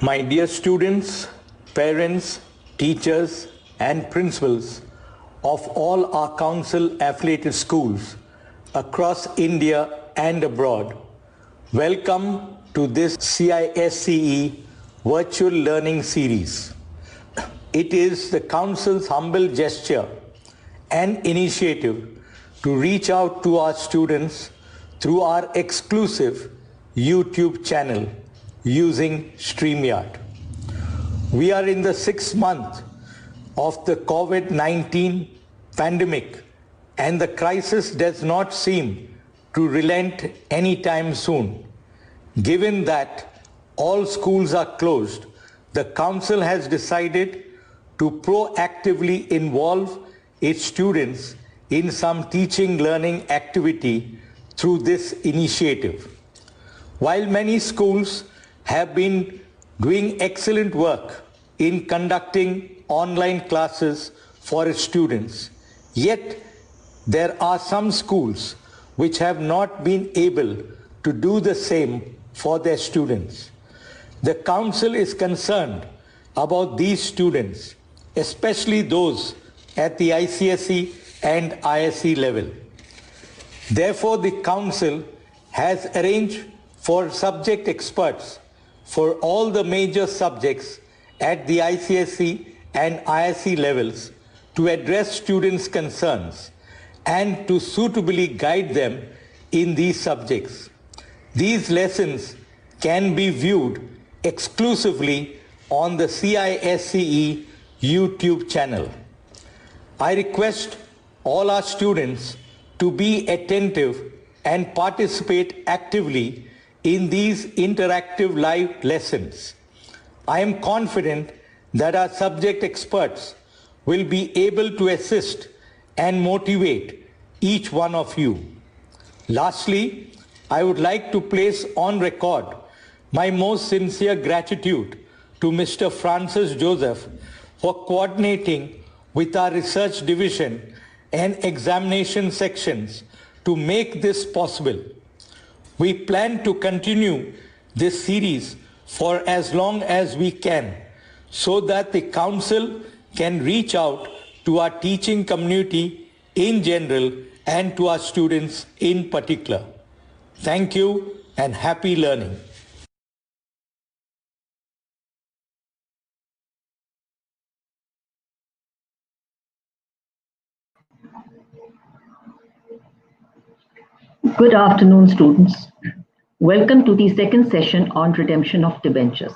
My dear students, parents, teachers, and principals of all our council-affiliated schools across India and abroad, welcome to this CISCE Virtual Learning Series. It is the Council's humble gesture and initiative to reach out to our students through our exclusive YouTube channel using StreamYard. We are in the 6th month of the COVID-19 pandemic, and the crisis does not seem to relent anytime soon. Given that all schools are closed, the Council has decided to proactively involve its students in some teaching learning activity through this initiative. While many schools have been doing excellent work in conducting online classes for its students, yet there are some schools which have not been able to do the same for their students. The Council is concerned about these students, especially those at the ICSE and ISE level. Therefore, the Council has arranged for subject experts for all the major subjects at the ICSE and ISE levels to address students' concerns and to suitably guide them in these subjects. These lessons can be viewed exclusively on the CISCE YouTube channel. I request all our students to be attentive and participate actively in these interactive live lessons. I am confident that our subject experts will be able to assist and motivate each one of you. Lastly, I would like to place on record my most sincere gratitude to Mr. Francis Joseph for coordinating with our research division and examination sections to make this possible. We plan to continue this series for as long as we can so that the Council can reach out to our teaching community in general and to our students in particular. Thank you and happy learning. Good afternoon, students. Welcome to the second session on redemption of debentures.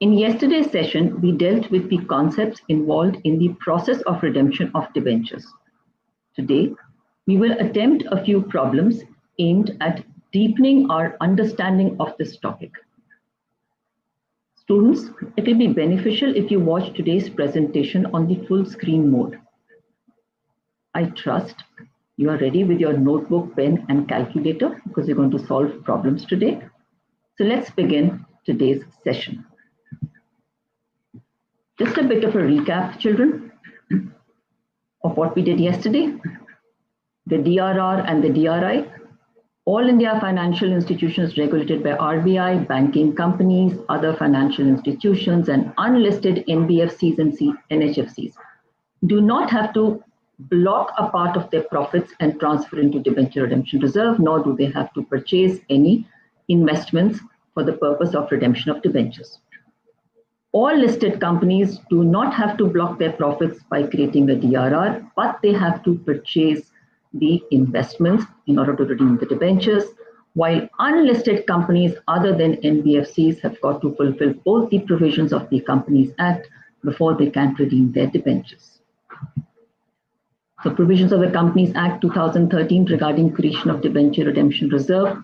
In yesterday's session, we dealt with the concepts involved in the process of redemption of debentures. Today, we will attempt a few problems aimed at deepening our understanding of this topic. Students, it will be beneficial if you watch today's presentation on the full screen mode. I trust you are ready with your notebook, pen, and calculator because we're going to solve problems today. So let's begin today's session. Just a bit of a recap, children, of what we did yesterday. The DRR and the DRI, all India financial institutions regulated by RBI, banking companies, other financial institutions, and unlisted NBFCs and NHFCs do not have to block a part of their profits and transfer into debenture redemption reserve, nor do they have to purchase any investments for the purpose of redemption of debentures. All listed companies do not have to block their profits by creating a DRR, but they have to purchase the investments in order to redeem the debentures, while unlisted companies other than NBFCs have got to fulfill both the provisions of the Companies Act before they can redeem their debentures. So provisions of the Companies Act 2013 regarding creation of debenture redemption reserve.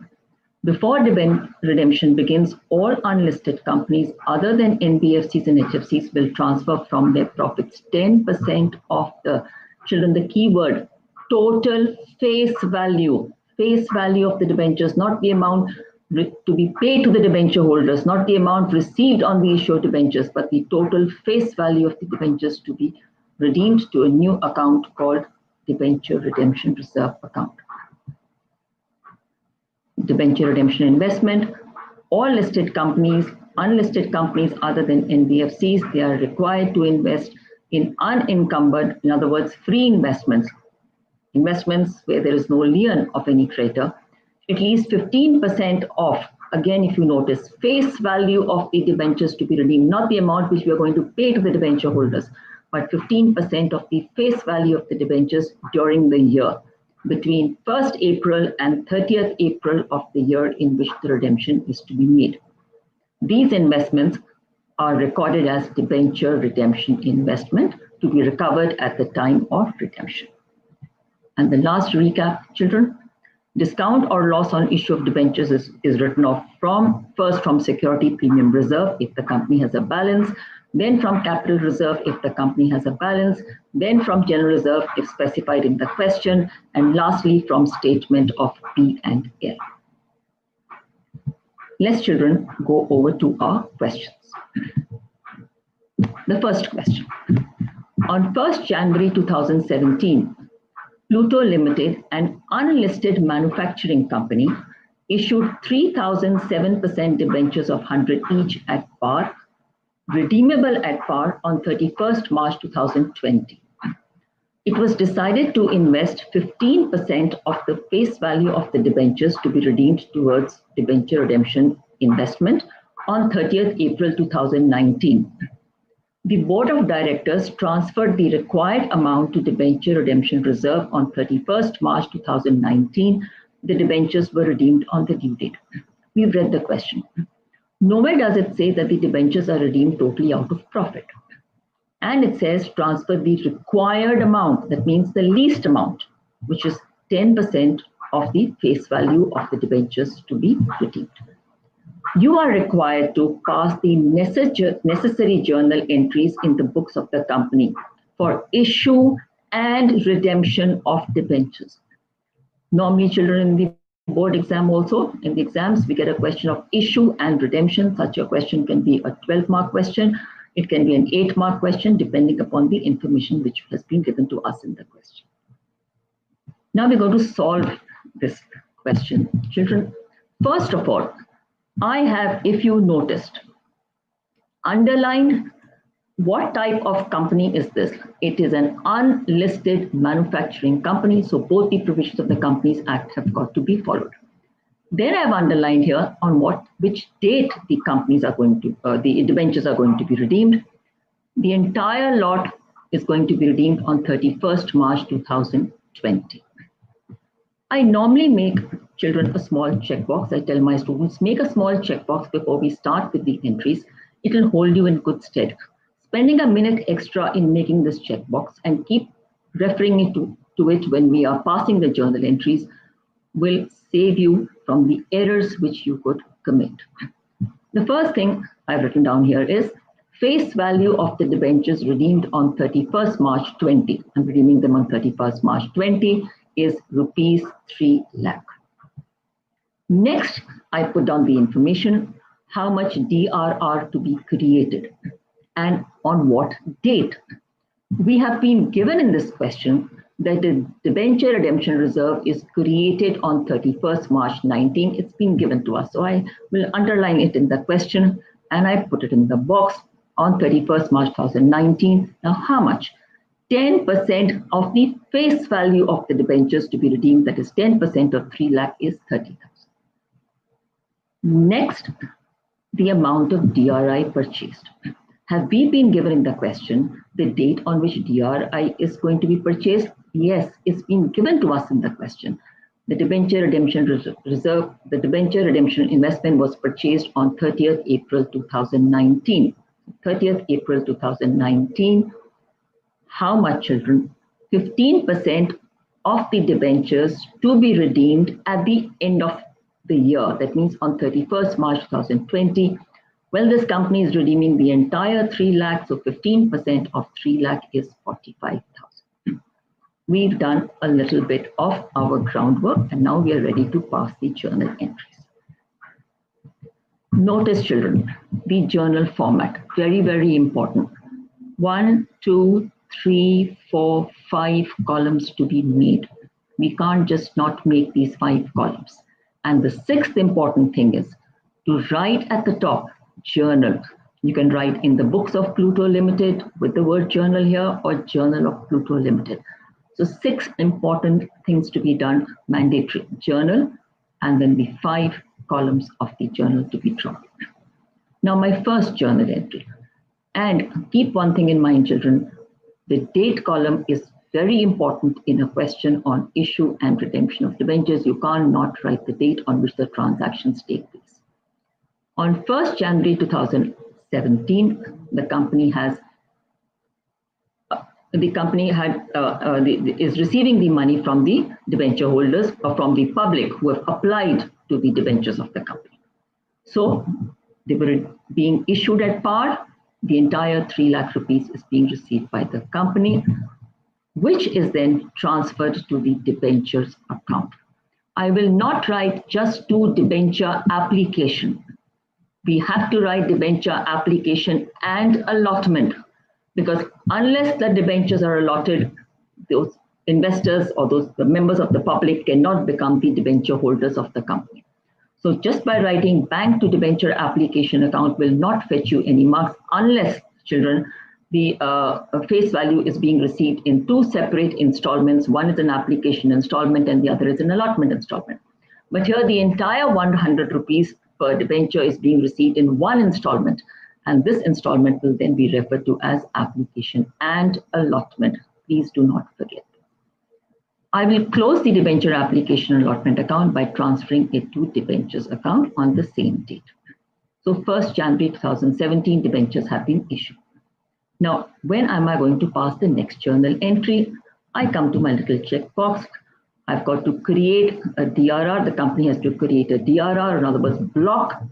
Before redemption begins, all unlisted companies other than NBFCs and HFCs will transfer from their profits 10% of the keyword, total face value of the debentures, not the amount to be paid to the debenture holders, not the amount received on the issue of debentures, but the total face value of the debentures to be redeemed to a new account called debenture redemption reserve account. Debenture redemption investment, all listed companies unlisted companies other than NBFCs, they are required to invest in unencumbered, in other words, free investments, investments where there is no lien of any creditor, at least 15% of, again, if you notice, face value of the debentures to be redeemed, not the amount which we are going to pay to the debenture holders, but 15% of the face value of the debentures during the year, between 1st April and 30th April of the year in which the redemption is to be made. These investments are recorded as debenture redemption investment to be recovered at the time of redemption. And the last recap, children, discount or loss on issue of debentures is written off first from security premium reserve if the company has a balance, then from capital reserve if the company has a balance, then from general reserve if specified in the question, and lastly from statement of P&L. Let's, children, go over to our questions. The first question. On 1st January 2017, Pluto Limited, an unlisted manufacturing company, issued 3,007% debentures of 100 each at par, redeemable at par on 31st March 2020. It was decided to invest 15% of the face value of the debentures to be redeemed towards debenture redemption investment on 30th April 2019. The Board of Directors transferred the required amount to debenture redemption reserve on 31st March 2019. The debentures were redeemed on the due date. We've read the question. Nowhere does it say that the debentures are redeemed totally out of profit. And it says transfer the required amount, that means the least amount, which is 10% of the face value of the debentures to be redeemed. You are required to pass the necessary journal entries in the books of the company for issue and redemption of debentures. Normally, children, in the board exam also, in the exams, we get a question of issue and redemption. Such a question can be a 12-mark question. It can be an 8-mark question, depending upon the information which has been given to us in the question. Now we're going to solve this question. Children, first of all, I have, if you noticed, underlined what type of company is this. It is an unlisted manufacturing company, so both the provisions of the Companies Act have got to be followed. Then I've underlined here on which date the companies are going to, the debentures are going to be redeemed. The entire lot is going to be redeemed on 31st March 2020. I normally make, children, a small checkbox. I tell my students, make a small checkbox before we start with the entries. It will hold you in good stead. Spending a minute extra in making this checkbox and keep referring to it when we are passing the journal entries will save you from the errors which you could commit. The first thing I've written down here is face value of the debentures redeemed on 31st March 20. I'm redeeming them on 31st March 20 is rupees 3 lakh. Next, I put down the information, how much DRR to be created and on what date. We have been given in this question that the debenture redemption reserve is created on 31st March 19. It's been given to us. So I will underline it in the question and I put it in the box on 31st March 2019. Now how much? 10% of the face value of the debentures to be redeemed, that is 10% of 3 lakh is 30,000. Next, the amount of DRI purchased. Have we been given in the question the date on which DRI is going to be purchased? Yes, it's been given to us in the question. The debenture redemption reserve, the debenture redemption investment was purchased on 30th April 2019. 30th April 2019. How much, children? 15% of the debentures to be redeemed at the end of the year. That means on 31st March 2020. Well, this company is redeeming the entire 3 lakh, so 15% of 3 lakh is 45,000. We've done a little bit of our groundwork and now we are ready to pass the journal entries. Notice, children, the journal format, very, very important. 1, 2, 3, 4, 5 columns to be made. We can't just not make these 5 columns. And the 6th important thing is to write at the top journal. You can write in the books of Pluto Limited with the word journal here, or Journal of Pluto Limited. So 6 important things to be done, mandatory: journal, and then the 5 columns of the journal to be drawn. Now my first journal entry, and keep one thing in mind, children, the date column is very important in a question on issue and redemption of debentures. You can't not write the date on which the transactions take place. On 1st January 2017, the company is receiving the money from the debenture holders or from the public who have applied to the debentures of the company. So they were being issued at par. The entire 3 lakh rupees is being received by the company, which is then transferred to the debentures account. I will not write just to debenture application. We have to write debenture application and allotment, because unless the debentures are allotted, those investors or the members of the public cannot become the debenture holders of the company. So just by writing bank to debenture application account will not fetch you any marks unless, children, the face value is being received in 2 separate installments. One is an application installment and the other is an allotment installment. But here the entire 100 rupees per debenture is being received in 1 installment, and this installment will then be referred to as application and allotment. Please do not forget. I will close the debenture application allotment account by transferring it to debentures account on the same date. So 1st January 2017, debentures have been issued. Now, when am I going to pass the next journal entry? I come to my little checkbox. I've got to create a DRR. The company has to create a DRR, in other words, block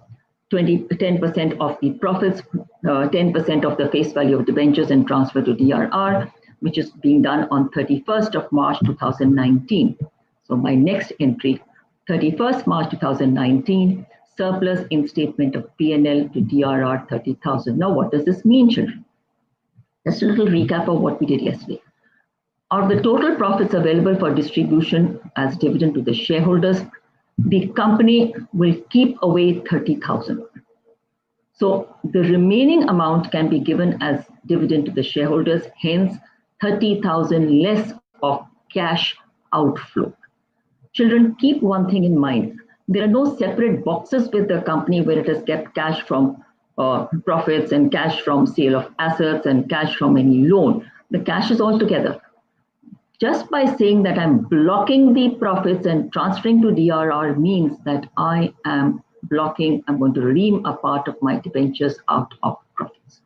10% of the profits, 10% of the face value of debentures and transfer to DRR, which is being done on 31st of March 2019. So my next entry, 31st March 2019, surplus in statement of P&L to DRR 30,000. Now, what does this mean, children? Just a little recap of what we did yesterday. Of the total profits available for distribution as dividend to the shareholders, the company will keep away 30,000. So the remaining amount can be given as dividend to the shareholders, hence 30,000 less of cash outflow. Children, keep one thing in mind. There are no separate boxes with the company where it has kept cash from profits and cash from sale of assets and cash from any loan. The cash is all together. Just by saying that I'm blocking the profits and transferring to DRR means that I am blocking, I'm going to redeem a part of my debentures out of profits.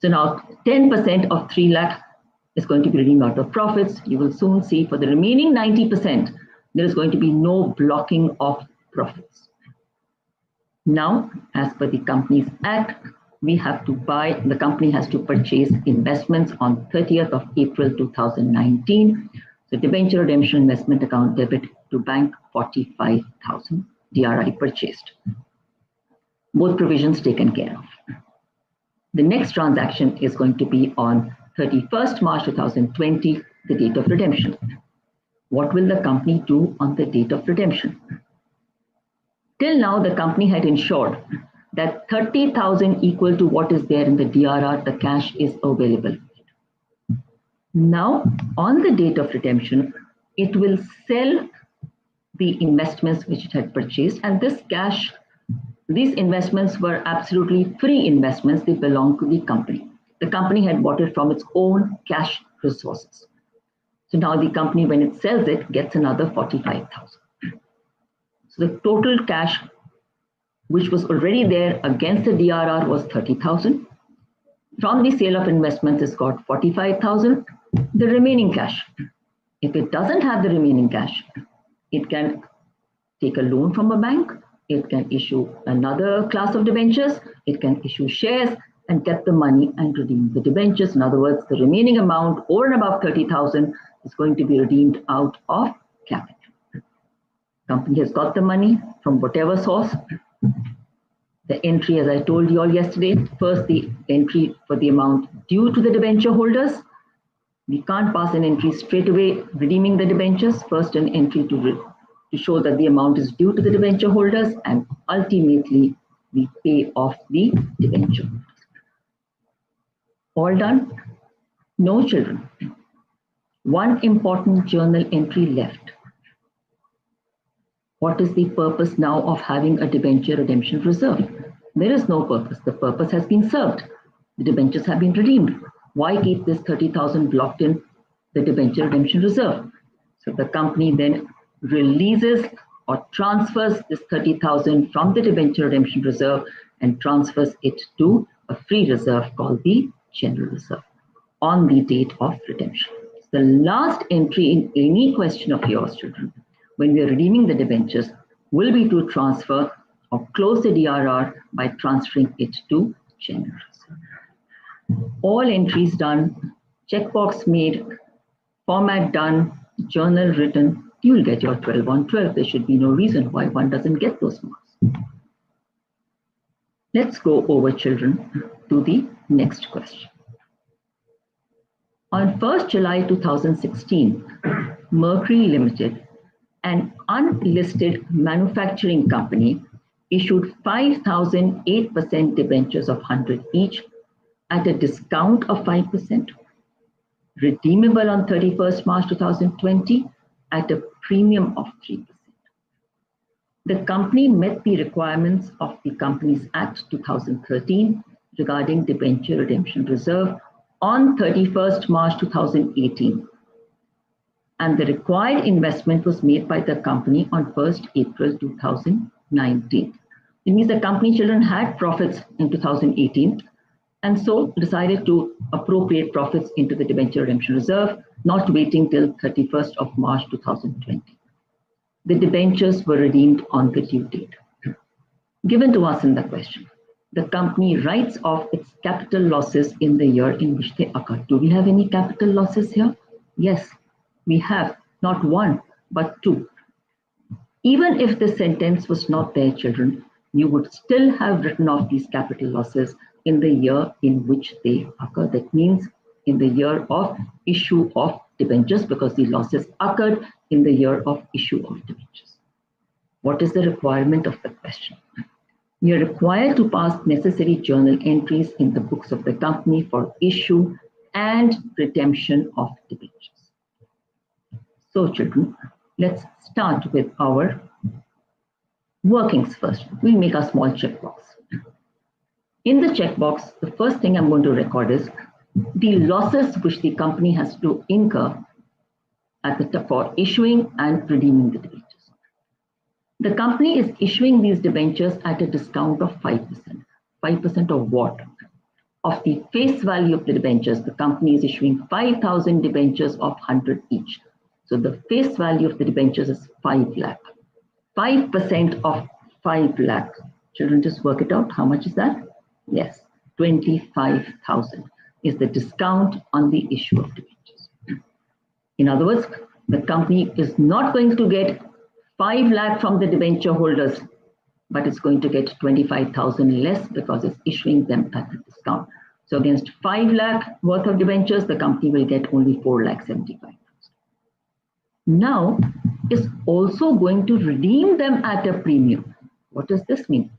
So now 10% of 3 lakh is going to be redeemed out of profits. You will soon see for the remaining 90%, there is going to be no blocking of profits. Now, as per the Companies Act, we have to buy, the company has to purchase investments on 30th of April 2019. So debenture redemption investment account debit to bank 45,000 DRI purchased. Both provisions taken care of. The next transaction is going to be on 31st March 2020, the date of redemption. What will the company do on the date of redemption? Till now, the company had ensured that 30,000 equal to what is there in the DRR, the cash is available. Now, on the date of redemption, it will sell the investments which it had purchased, and this cash, these investments were absolutely free investments. They belong to the company. The company had bought it from its own cash resources. So now the company, when it sells it, gets another 45,000. So the total cash which was already there against the DRR was 30,000. From the sale of investments, it's got 45,000. The remaining cash, if it doesn't have the remaining cash, it can take a loan from a bank, it can issue another class of debentures, it can issue shares and get the money and redeem the debentures. In other words, the remaining amount over and above 30,000 is going to be redeemed out of capital. Company has got the money from whatever source. The entry, as I told you all yesterday, first the entry for the amount due to the debenture holders. We can't pass an entry straight away redeeming the debentures. First an entry to show that the amount is due to the debenture holders, and ultimately the pay of the debenture. All done? No, children. One important journal entry left. What is the purpose now of having a debenture redemption reserve? There is no purpose. The purpose has been served. The debentures have been redeemed. Why keep this 30,000 blocked in the debenture redemption reserve? So the company then releases or transfers this 30,000 from the debenture redemption reserve and transfers it to a free reserve called the general reserve on the date of redemption. The last entry in any question of yours, children, when we are redeeming the debentures, will be to transfer or close the DRR by transferring it to general reserve. All entries done, checkbox made, format done, journal written, you will get your 12 on 12. There should be no reason why one doesn't get those marks. Let's go over, children, to the next question. On 1st July 2016, Mercury Limited, an unlisted manufacturing company, issued 5,008% debentures of 100 each at a discount of 5%, redeemable on 31st March 2020 at a premium of 3%. The company met the requirements of the Companies Act 2013 regarding debenture redemption reserve on 31st March 2018. And the required investment was made by the company on 1st April 2019. It means the company, children, had profits in 2018 and so decided to appropriate profits into the debenture redemption reserve, not waiting till 31st of March 2020. The debentures were redeemed on the due date. Given to us in the question, the company writes off its capital losses in the year in which they occur. Do we have any capital losses here? Yes, we have, not one, but two. Even if the sentence was not there, children, you would still have written off these capital losses in the year in which they occur. That means in the year of issue of debentures, because the losses occurred in the year of issue of debentures. What is the requirement of the question? You are required to pass necessary journal entries in the books of the company for issue and redemption of debentures. So, children, let's start with our workings first. We'll make a small checkbox. In the checkbox, the first thing I'm going to record is the losses which the company has to incur for issuing and redeeming the debentures. The company is issuing these debentures at a discount of 5%. 5% of what? Of the face value of the debentures. The company is issuing 5,000 debentures of 100 each. So the face value of the debentures is 5 lakh. 5% of 5 lakh. Children, just work it out. How much is that? Yes, 25,000 is the discount on the issue of debentures. In other words, the company is not going to get 5 lakh from the debenture holders, but it's going to get 25,000 less because it's issuing them at a discount. So against 5 lakh worth of debentures, the company will get only 4,75,000. Now, it's also going to redeem them at a premium. What does this mean?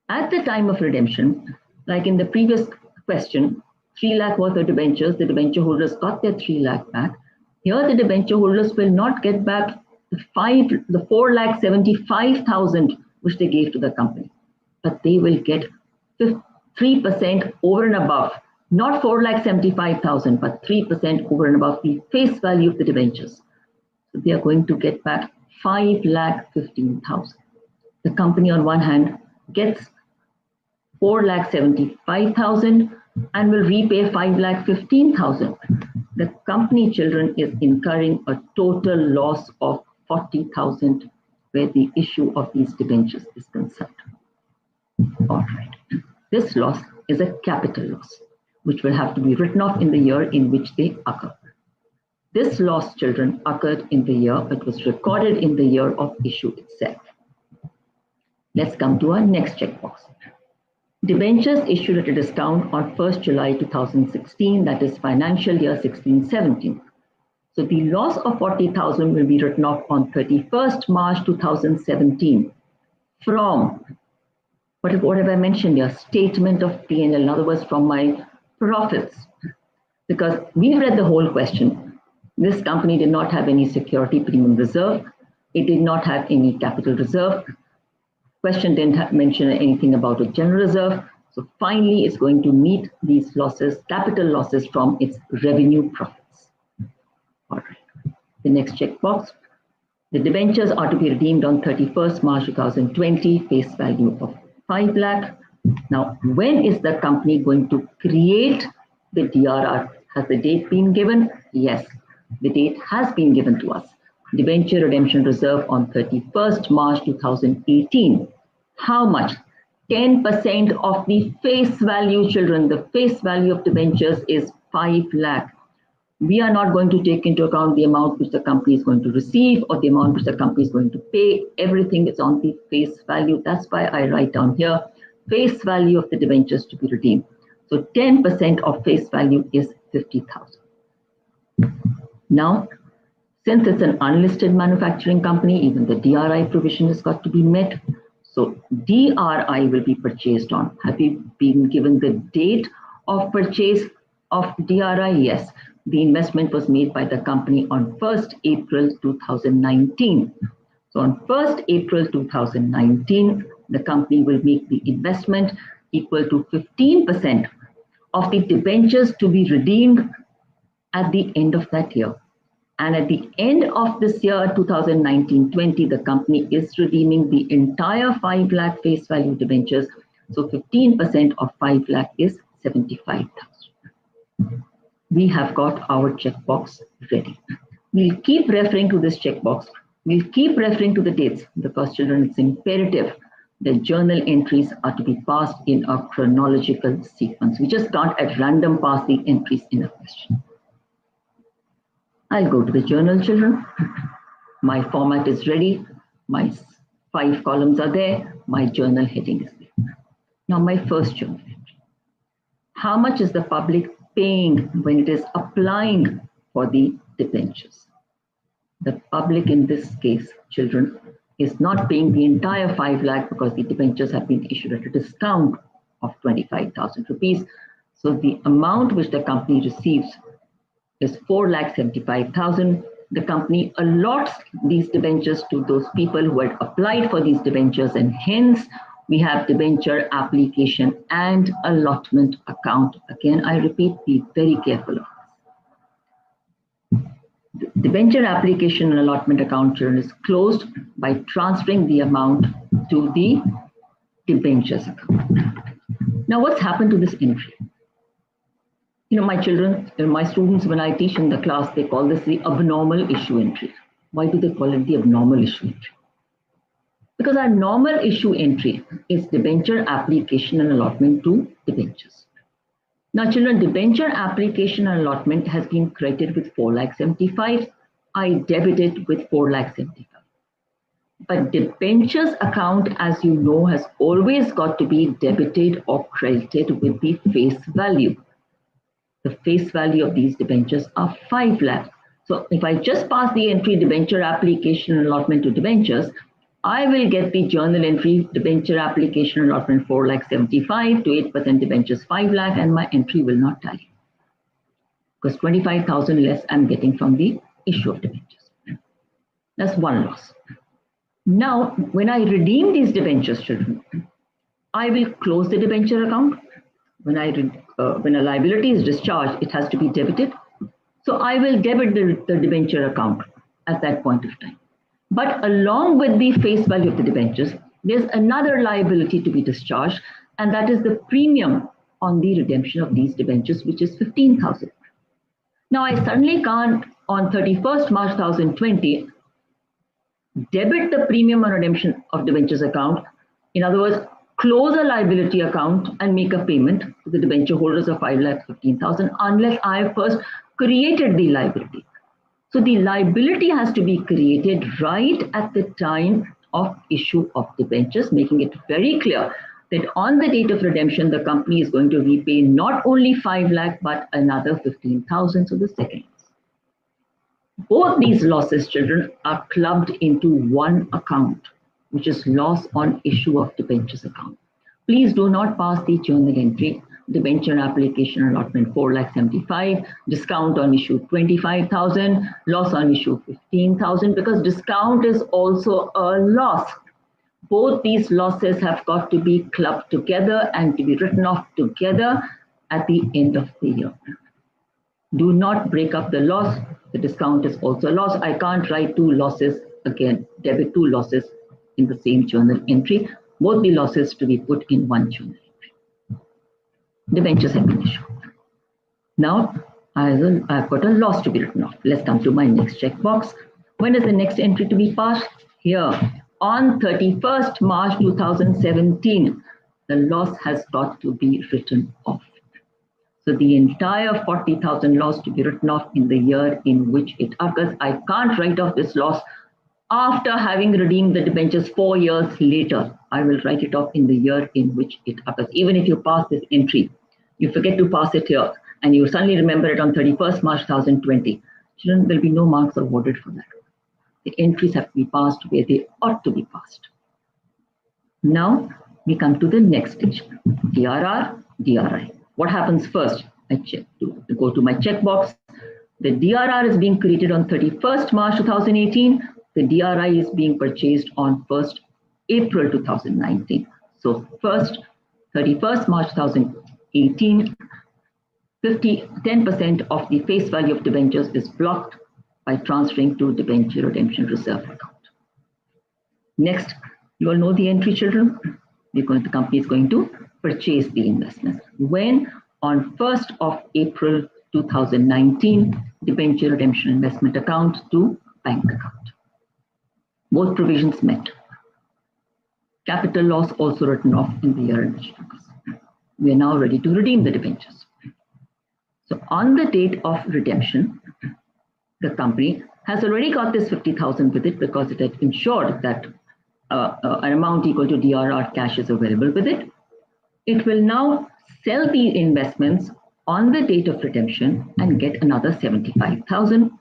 At the time of redemption, like in the previous question, 3 lakh worth of debentures, the debenture holders got their 3 lakh back. Here, the debenture holders will not get back the 4,75,000 which they gave to the company, but they will get 3% over and above, not 4,75,000, but 3% over and above the face value of the debentures. So they are going to get back 5,15,000. The company, on one hand, gets 4,75,000 and will repay 5,15,000. The company, children, is incurring a total loss of 40,000 where the issue of these debentures is concerned. All right. This loss is a capital loss, which will have to be written off in the year in which they occur. This loss, children, occurred in the year, it was recorded in the year of issue itself. Let's come to our next checkbox. Debentures issued at a discount on 1st July 2016, that is financial year 16-17. So the loss of 40,000 will be written off on 31st March 2017 from What have I mentioned here? Statement of P&L, in other words, from my profits. Because we've read the whole question. This company did not have any security premium reserve. It did not have any capital reserve. Question didn't mention anything about a general reserve. So finally, it's going to meet these losses, capital losses from its revenue profits. All right. The next checkbox. The debentures are to be redeemed on 31st March 2020, face value of 5 lakh. Now, when is the company going to create the DRR? Has the date been given? Yes, the date has been given to us. Debenture redemption reserve on 31st March 2018. How much? 10% of the face value, children. The face value of debentures is 5 lakh. We are not going to take into account the amount which the company is going to receive or the amount which the company is going to pay. Everything is on the face value. That's why I write down here, face value of the debentures to be redeemed. So 10% of face value is 50,000. Now, since it's an unlisted manufacturing company, even the DRI provision has got to be met. So DRI will be purchased on. Have you been given the date of purchase of DRI? Yes. The investment was made by the company on 1st April 2019. So on 1st April 2019, the company will make the investment equal to 15% of the debentures to be redeemed at the end of that year. And at the end of this year, 2019-20, the company is redeeming the entire 5 lakh face value debentures. So 15% of 5 lakh is 75,000. We have got our checkbox ready. We'll keep referring to this checkbox. We'll keep referring to the dates because, children, it's imperative that journal entries are to be passed in a chronological sequence. We just can't at random pass the entries in a question. I'll go to the journal, children. My format is ready. My 5 columns are there. My journal heading is there. Now, my first journal entry. How much is the public paying when it is applying for the debentures? The public in this case, children, is not paying the entire 5 lakh because the debentures have been issued at a discount of 25,000 rupees. So the amount which the company receives is 4,75,000. The company allots these debentures to those people who had applied for these debentures, and hence we have debenture application and allotment account. Again, I repeat, be very careful of this. The debenture application and allotment account, children, is closed by transferring the amount to the debentures account. Now, what's happened to this entry? You know, my children, my students, when I teach in the class, they call this the abnormal issue entry. Why do they call it the abnormal issue entry? Because our normal issue entry is debenture application and allotment to debentures. Now, children, debenture application and allotment has been credited with 4,75,000. I debited with 4,75,000. But debentures account, as you know, has always got to be debited or credited with the face value. The face value of these debentures are 5 lakh. So if I just pass the entry debenture application and allotment to debentures, I will get the journal entry debenture application and allotment 4,75,000 to 8% debentures 5 lakh, and my entry will not tally because 25,000 less I'm getting from the issue of debentures. That's one loss. Now, when I redeem these debentures, children, I will close the debenture account. When a liability is discharged, it has to be debited. So I will debit the debenture account at that point of time. But along with the face value of the debentures, there's another liability to be discharged, and that is the premium on the redemption of these debentures, which is 15,000. Now, I suddenly can't, on 31st March 2020, debit the premium on redemption of debentures account. In other words, close a liability account and make a payment to the debenture holders of 5,15,000 unless I have first created the liability. So the liability has to be created right at the time of issue of debentures, making it very clear that on the date of redemption, the company is going to repay not only 5 lakh, but another 15,000. So the second loss. Both these losses, children, are clubbed into one account, which is loss on issue of debentures account. Please do not pass the journal entry. Debenture application allotment 4,75,000, discount on issue 25,000, loss on issue 15,000, because discount is also a loss. Both these losses have got to be clubbed together and to be written off together at the end of the year. Do not break up the loss. The discount is also a loss. I can't write two losses again, debit two losses in the same journal entry. Both the losses to be put in one journal entry. Debentures have been issued. Now I've got a loss to be written off. Let's come to my next checkbox. When is the next entry to be passed? Here, on 31st March 2017, the loss has got to be written off. So the entire 40,000 loss to be written off in the year in which it occurs. I can't write off this loss after having redeemed the debentures 4 years later. I will write it off in the year in which it occurs. Even if you pass this entry, you forget to pass it here, and you suddenly remember it on 31st March 2020. Children, there will be no marks awarded for that. The entries have to be passed where they ought to be passed. Now we come to the next stage, DRR, DRI. What happens first? I go to my checkbox. The DRR is being created on 31st March 2018. The DRI is being purchased on 1st April 2019. So 31st March 2018, 10% of the face value of debentures is blocked by transferring to debenture redemption reserve account. Next, you all know the entry, children. The company is going to purchase the investments. When? On 1st of April 2019, debenture redemption investment account to bank account. Both provisions met. Capital loss also written off in the year in which it occurs. We are now ready to redeem the debentures. So on the date of redemption, the company has already got this 50,000 with it because it had ensured that an amount equal to DRR cash is available with it. It will now sell the investments on the date of redemption and get another 75,000,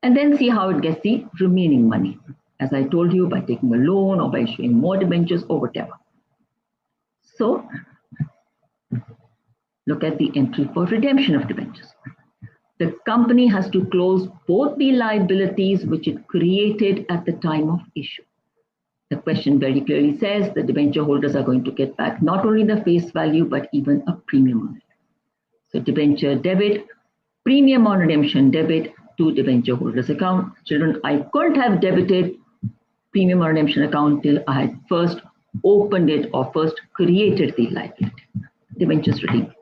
and then see how it gets the remaining money. As I told you, by taking a loan or by issuing more debentures or whatever. So look at the entry for redemption of debentures. The company has to close both the liabilities which it created at the time of issue. The question very clearly says the debenture holders are going to get back not only the face value, but even a premium on it. So debenture debit, premium on redemption debit to debenture holders account. Children, I couldn't have debited premium on redemption account till I had first opened it or first created the liability. Debentures redeemed.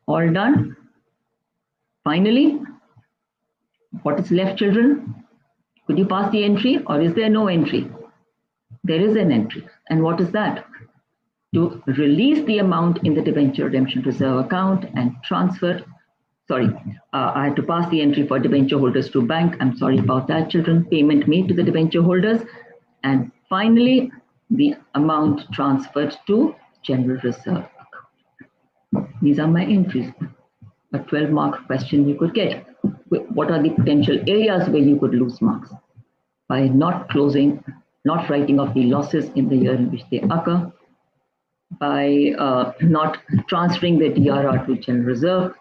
All done. Finally, what is left, children? Could you pass the entry, or is there no entry? There is an entry. And what is that? To release the amount in the debenture redemption reserve account and transfer. I had to pass the entry for debenture holders to bank. I'm sorry about that, children. Payment made to the debenture holders. And finally, the amount transferred to general reserve account. These are my entries. A 12-mark question you could get. What are the potential areas where you could lose marks? By not closing, not writing off the losses in the year in which they occur, by not transferring the DRR to general reserve.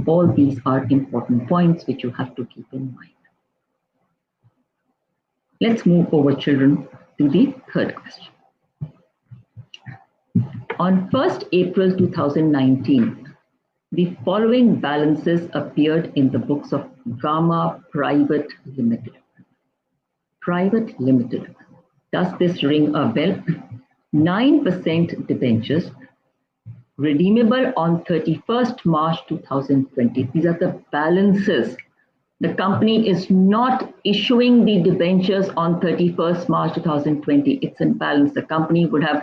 All these are important points which you have to keep in mind. Let's move over, children, to the third question. On 1st April 2019, the following balances appeared in the books of Gamma Private Limited. Private Limited. Does this ring a bell? 9% debentures redeemable on 31st March 2020. These are the balances. The company is not issuing the debentures on 31st March 2020. It's in balance. The company would have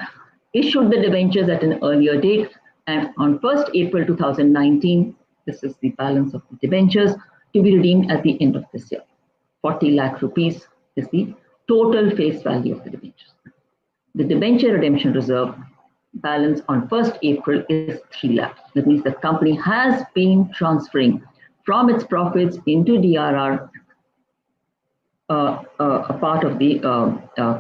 issued the debentures at an earlier date, and on 1st April 2019, this is the balance of the debentures to be redeemed at the end of this year. 40 lakh rupees is the total face value of the debentures. The debenture redemption reserve balance on 1st April is 3 lakhs. That means the company has been transferring from its profits into DRR a part of the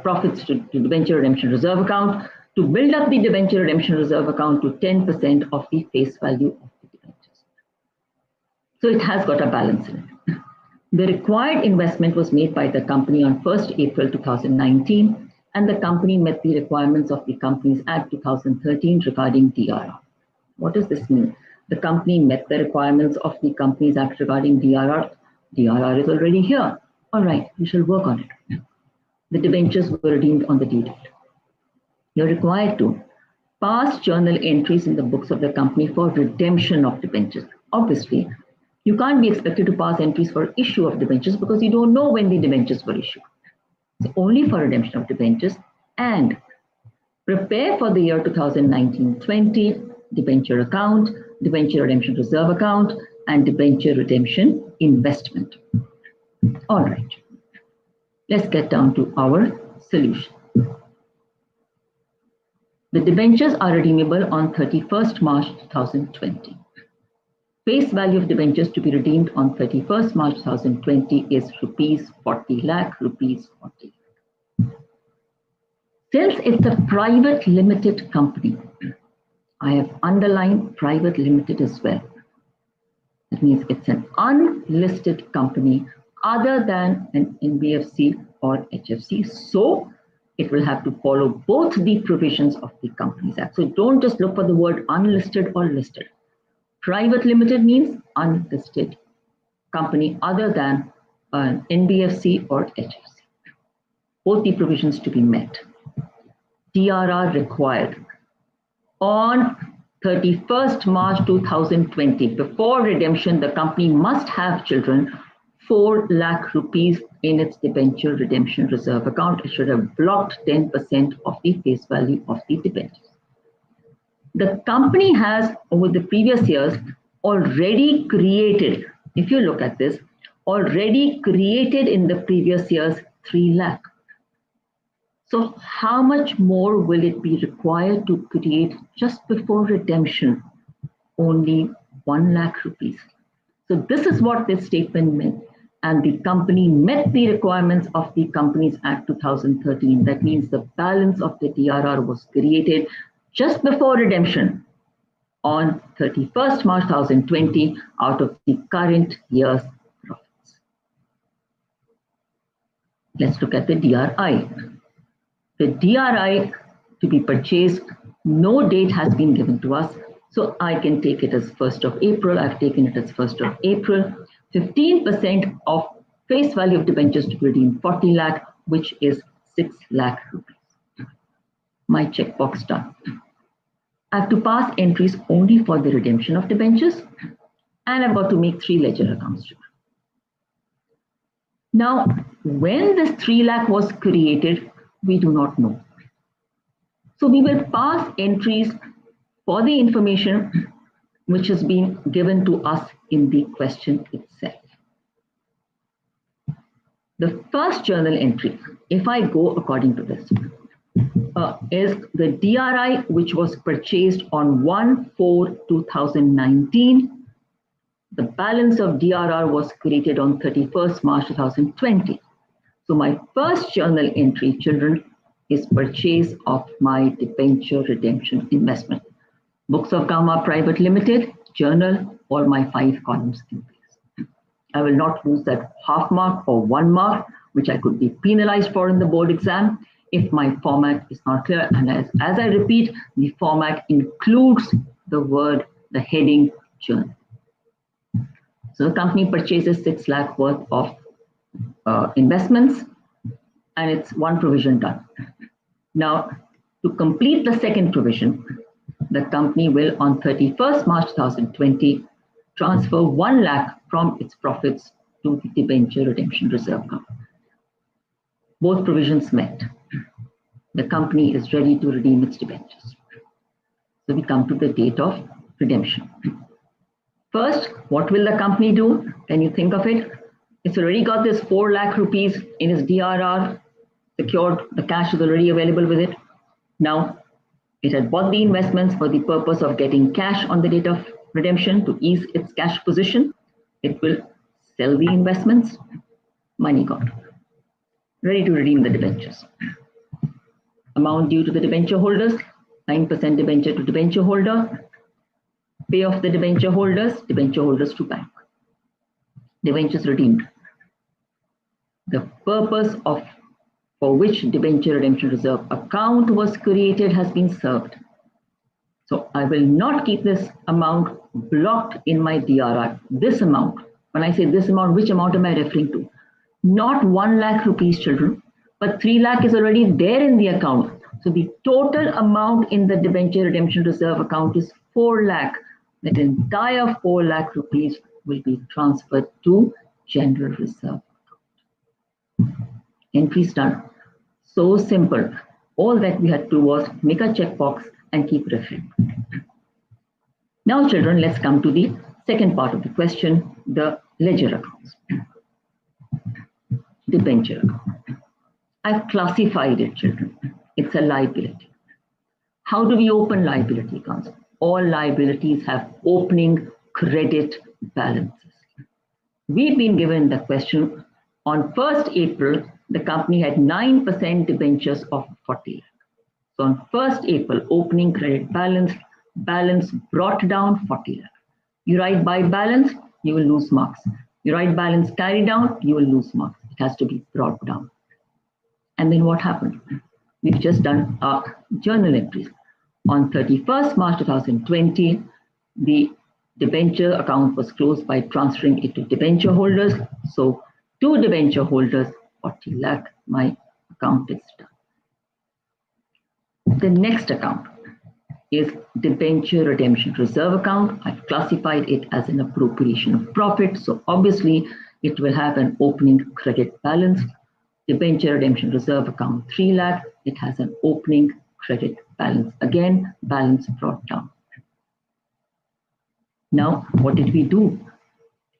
profits to debenture redemption reserve account. to build up the debenture redemption reserve account to 10% of the face value of the debentures. So it has got a balance in it. The required investment was made by the company on 1st April 2019, and the company met the requirements of the Companies Act 2013 regarding DRR. What does this mean? The company met the requirements of the Companies Act regarding DRR. DRR is already here. All right, we shall work on it. The debentures were redeemed on the due date. You're required to pass journal entries in the books of the company for redemption of debentures. Obviously, you can't be expected to pass entries for issue of debentures because you don't know when the debentures were issued. So only for redemption of debentures, and prepare for the year 2019-20 debenture account, debenture redemption reserve account, and debenture redemption investment. All right, let's get down to our solution. The debentures are redeemable on 31st March 2020. Face value of debentures to be redeemed on 31st March 2020 is rupees 40 lakh, rupees 40 lakh. Since it's a private limited company, I have underlined private limited as well. That means it's an unlisted company other than an NBFC or HFC. So it will have to follow both the provisions of the Companies Act. So don't just look for the word unlisted or listed. Private limited means unlisted company other than an NBFC or HFC. Both the provisions to be met. DRR required. On 31st March 2020, before redemption, the company must have, children, 4 lakh rupees in its debenture redemption reserve account. It should have blocked 10% of the face value of the debentures. The company has, over the previous years, already created, if you look at this, already created in the previous years 3 lakh. So how much more will it be required to create just before redemption? Only 1 lakh rupees. So this is what this statement meant. And the company met the requirements of the Companies Act 2013. That means the balance of the DRR was created just before redemption on 31st March 2020 out of the current year's profits. Let's look at the DRI. The DRI to be purchased, no date has been given to us. So I can take it as 1st of April. I've taken it as 1st of April. 15% of face value of debentures to be redeemed, 40 lakh, which is 6 lakh rupees. My checkbox done. I have to pass entries only for the redemption of debentures, and I've got to make 3 ledger accounts. Now, when this 3 lakh was created, we do not know. So we will pass entries for the information which has been given to us in the question itself. The first journal entry, if I go according to this, is the DRI which was purchased on 1/4/2019. The balance of DRR was created on 31st March 2020. So my first journal entry, children, is purchase of my debenture redemption investment. Books of Gamma Private Limited, journal, or my 5 columns in place. I will not use that half mark or 1 mark, which I could be penalized for in the board exam if my format is not clear. And as I repeat, the format includes the word, the heading, journal. So the company purchases 6 lakh worth of investments, and it's 1 provision done. Now, to complete the second provision, the company will, on 31st March 2020, transfer 1 lakh from its profits to the debenture redemption reserve account. Both provisions met. The company is ready to redeem its debentures. So we come to the date of redemption. First, what will the company do? Can you think of it? It's already got this 4 lakh rupees in its DRR secured. The cash is already available with it. Now, it had bought the investments for the purpose of getting cash on the date of redemption to ease its cash position. It will sell the investments. Money got. Ready to redeem the debentures. Amount due to the debenture holders, 9% debenture to debenture holder. Pay off the debenture holders to bank. Debentures redeemed. The purpose for which debenture redemption reserve account was created has been served. So I will not keep this amount blocked in my DRR. This amount, when I say this amount, which amount am I referring to? Not 1 lakh rupees, children, but 3 lakh is already there in the account. So the total amount in the debenture redemption reserve account is 4 lakh. That entire 4 lakh rupees will be transferred to general reserve. Entries done. So simple. All that we had to do was make a checkbox and keep referring. Now, children, let's come to the second part of the question, the ledger accounts. Debenture account. I've classified it, children. It's a liability. How do we open liability accounts? All liabilities have opening credit balances. We've been given the question on 1st April, the company had 9% debentures of 40 lakh. So on 1st April, opening credit balance brought down 40 lakh. You write by balance, you will lose marks. You write balance carry down, you will lose marks. It has to be brought down. And then what happened? We've just done our journal entries. On 31st March 2020, the debenture account was closed by transferring it to debenture holders. So to debenture holders, 40 lakh, my account is done. The next account is debenture redemption reserve account. I've classified it as an appropriation of profit. So obviously it will have an opening credit balance. Debenture redemption reserve account 3 lakh. It has an opening credit balance. Again, balance brought down. Now, what did we do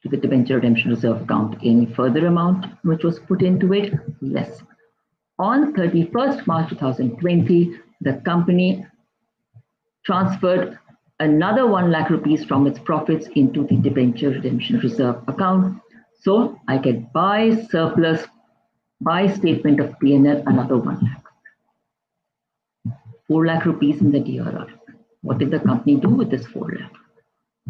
to the debenture redemption reserve account? Any further amount which was put into it? Yes. On 31st March 2020, the company transferred another 1 lakh rupees from its profits into the debenture redemption reserve account. So I get by surplus, by statement of P&L, another 1 lakh. 4 lakh rupees in the DRR. What did the company do with this 4 lakh?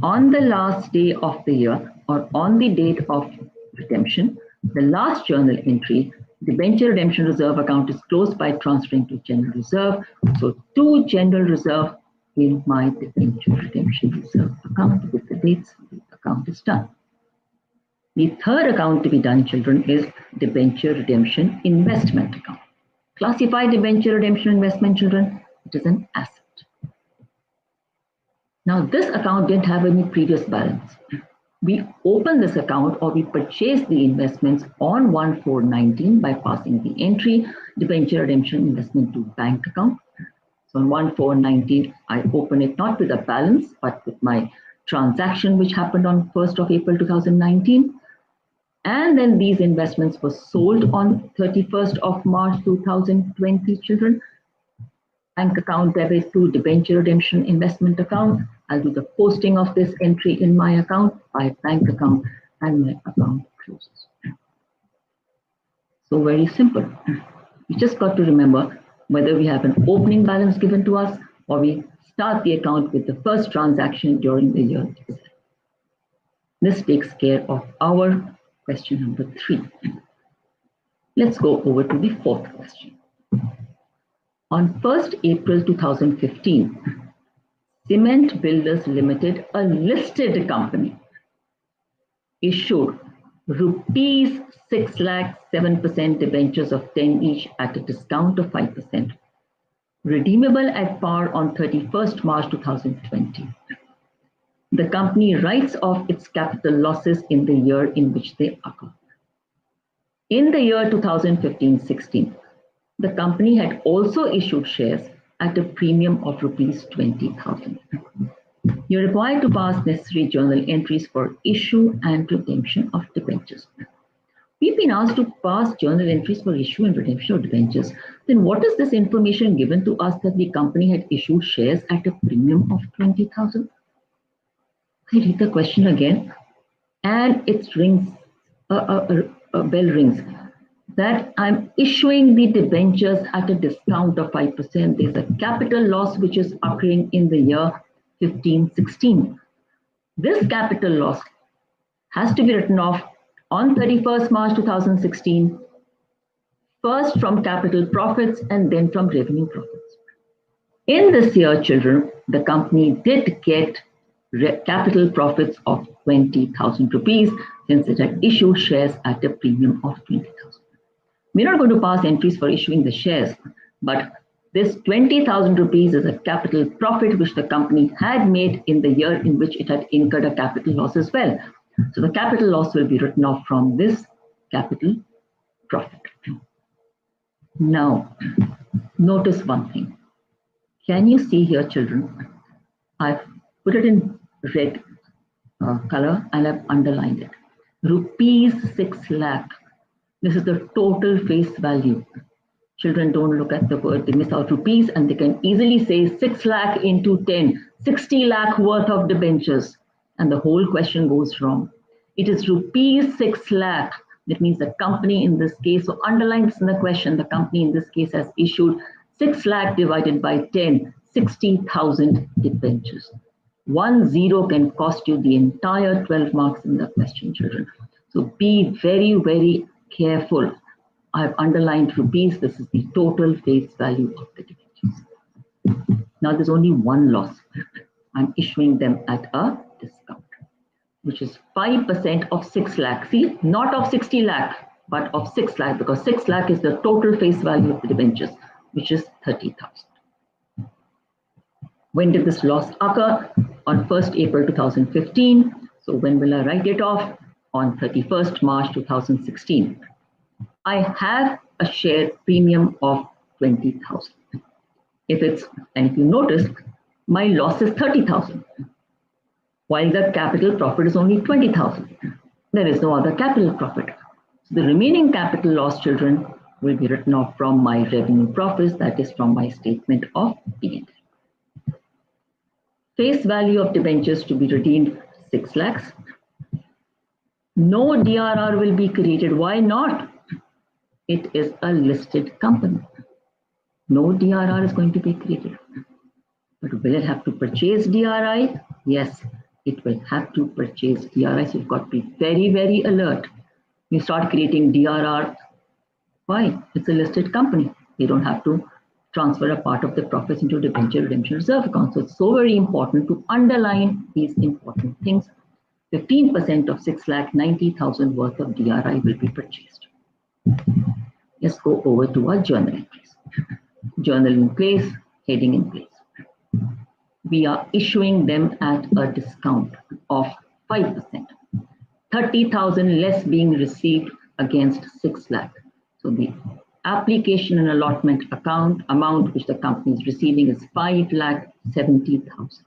On the last day of the year, or on the date of redemption, the last journal entry, debenture redemption reserve account is closed by transferring to general reserve. So to general reserve in my debenture redemption reserve account with the dates, the account is done. The third account to be done, children, is debenture redemption investment account. Classified debenture redemption investment, children, it is an asset. Now, this account didn't have any previous balance. We opened this account, or we purchased the investments on 1/4/19 by passing the entry debenture redemption investment to bank account. So on 1/4/19, I open it not with a balance, but with my transaction which happened on 1st of April 2019. And then these investments were sold on 31st of March 2020, children. Bank account debit to debenture redemption investment account. I'll do the posting of this entry in my account by bank account, and my account closes. So very simple. You just got to remember whether we have an opening balance given to us or we start the account with the first transaction during the year. This takes care of our question number 3. Let's go over to the 4th question. On 1st April 2015, Cement Builders Limited, a listed company, issued rupees 6 lakh 7% debentures of 10 each at a discount of 5%, redeemable at par on 31st March 2020. The company writes off its capital losses in the year in which they occur. In the year 2015-16, the company had also issued shares at a premium of rupees 20,000. You're required to pass necessary journal entries for issue and redemption of debentures. We've been asked to pass journal entries for issue and redemption of debentures. Then what is this information given to us that the company had issued shares at a premium of 20,000? I read the question again, and it rings, a bell rings. that I'm issuing the debentures at a discount of 5%. There's a capital loss which is occurring in the year 15-16. This capital loss has to be written off on 31st March 2016, first from capital profits and then from revenue profits. In this year, children, the company did get capital profits of 20,000 rupees since it had issued shares at a premium of 20,000. We're not going to pass entries for issuing the shares, but this 20,000 rupees is a capital profit which the company had made in the year in which it had incurred a capital loss as well. So the capital loss will be written off from this capital profit. Now, notice one thing. Can you see here, children? I've put it in red color and I've underlined it. Rupees 6 lakh. This is the total face value. Children don't look at the word, they miss out rupees and they can easily say 6 lakh into 10, 60 lakh worth of debentures. And the whole question goes wrong. It is rupees 6 lakh. That means the company in this case, so underline this in the question, the company in this case has issued 6 lakh divided by 10, 60,000 debentures. 1 0 can cost you the entire 12 marks in the question, children. So be very, very careful. I've underlined rupees. This is the total face value of the debentures. Now there's only one loss. I'm issuing them at a discount, which is 5% of 6 lakh. See, not of 60 lakh, but of 6 lakh, because 6 lakh is the total face value of the debentures, which is 30,000. When did this loss occur? On 1st April 2015. So when will I write it off? On 31st March 2016. I have a share premium of 20,000. If you notice, my loss is 30,000, while the capital profit is only 20,000. There is no other capital profit. So the remaining capital loss, children, will be written off from my revenue profits, that is from my statement of P&L. Face value of debentures to be redeemed, 6 lakhs. No DRR will be created. Why not? It is a listed company. No DRR is going to be created. But will it have to purchase DRI? Yes, it will have to purchase DRI. So you've got to be very, very alert. You start creating DRR. Why? It's a listed company. You don't have to transfer a part of the profits into debenture redemption reserve account. So it's so very important to underline these important things. 15% of 6,90,000 worth of DRI will be purchased. Let's go over to our journal entries. Journal in place, heading in place. We are issuing them at a discount of 5%. 30,000 less being received against 6 lakh. So the application and allotment account amount which the company is receiving is 5,70,000.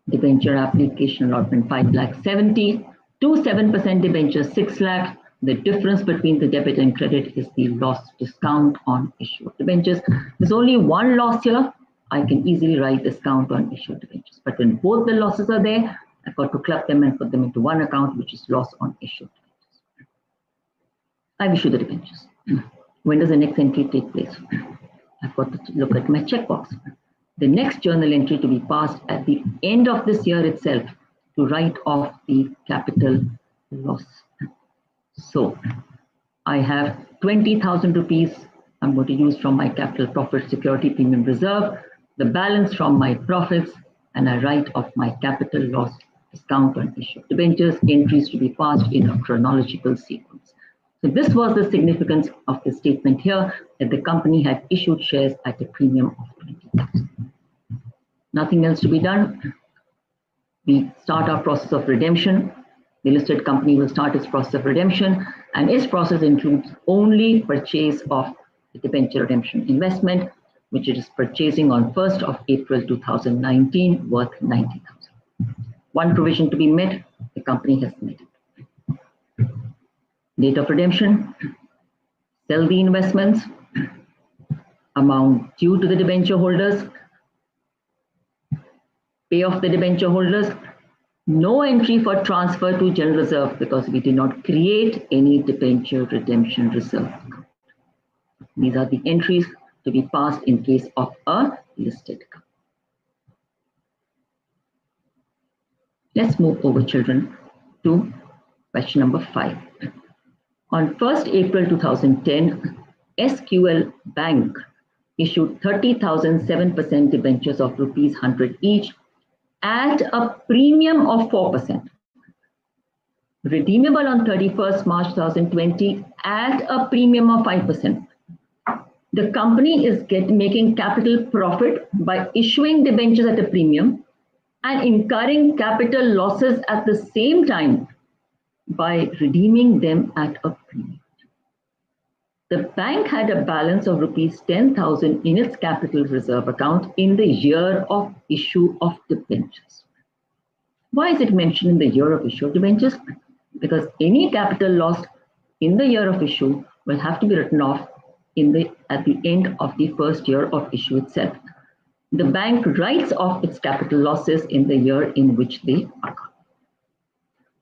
Debenture application allotment 5,70,000 to 7% debenture 6 lakh. The difference between the debit and credit is the loss discount on issue of debentures. There's only one loss here. I can easily write discount on issue of debentures. But when both the losses are there, I've got to club them and put them into one account, which is loss on issue of debentures. I've issued the debentures. When does the next entry take place? I've got to look at my checkbox. The next journal entry to be passed at the end of this year itself to write off the capital loss. So I have 20,000 rupees I'm going to use from my capital profit security premium reserve, the balance from my profits, and I write off my capital loss discount on issue of debentures, entries to be passed in a chronological sequence. So this was the significance of the statement here, that the company had issued shares at a premium of 20,000. Nothing else to be done. We start our process of redemption. The listed company will start its process of redemption, and its process includes only purchase of the debenture redemption investment, which it is purchasing on 1st of April 2019, worth 90,000. One provision to be met, the company has met it. Date of redemption, sell the investments, amount due to the debenture holders, pay off the debenture holders, No entry for transfer to general reserve because we did not create any debenture redemption reserve. These are the entries to be passed in case of a listed company. Let's move over, children, to question number 5. On 1st April 2010, SQL Bank issued 30,007% debentures of rupees 100 each at a premium of 4%. Redeemable on 31st March 2020 at a premium of 5%. The company is making capital profit by issuing debentures at a premium and incurring capital losses at the same time by redeeming them at a premium. The bank had a balance of rupees 10,000 in its capital reserve account in the year of issue of debentures. Why is it mentioned in the year of issue of debentures? Because any capital loss in the year of issue will have to be written off at the end of the first year of issue itself. The bank writes off its capital losses in the year in which they occur.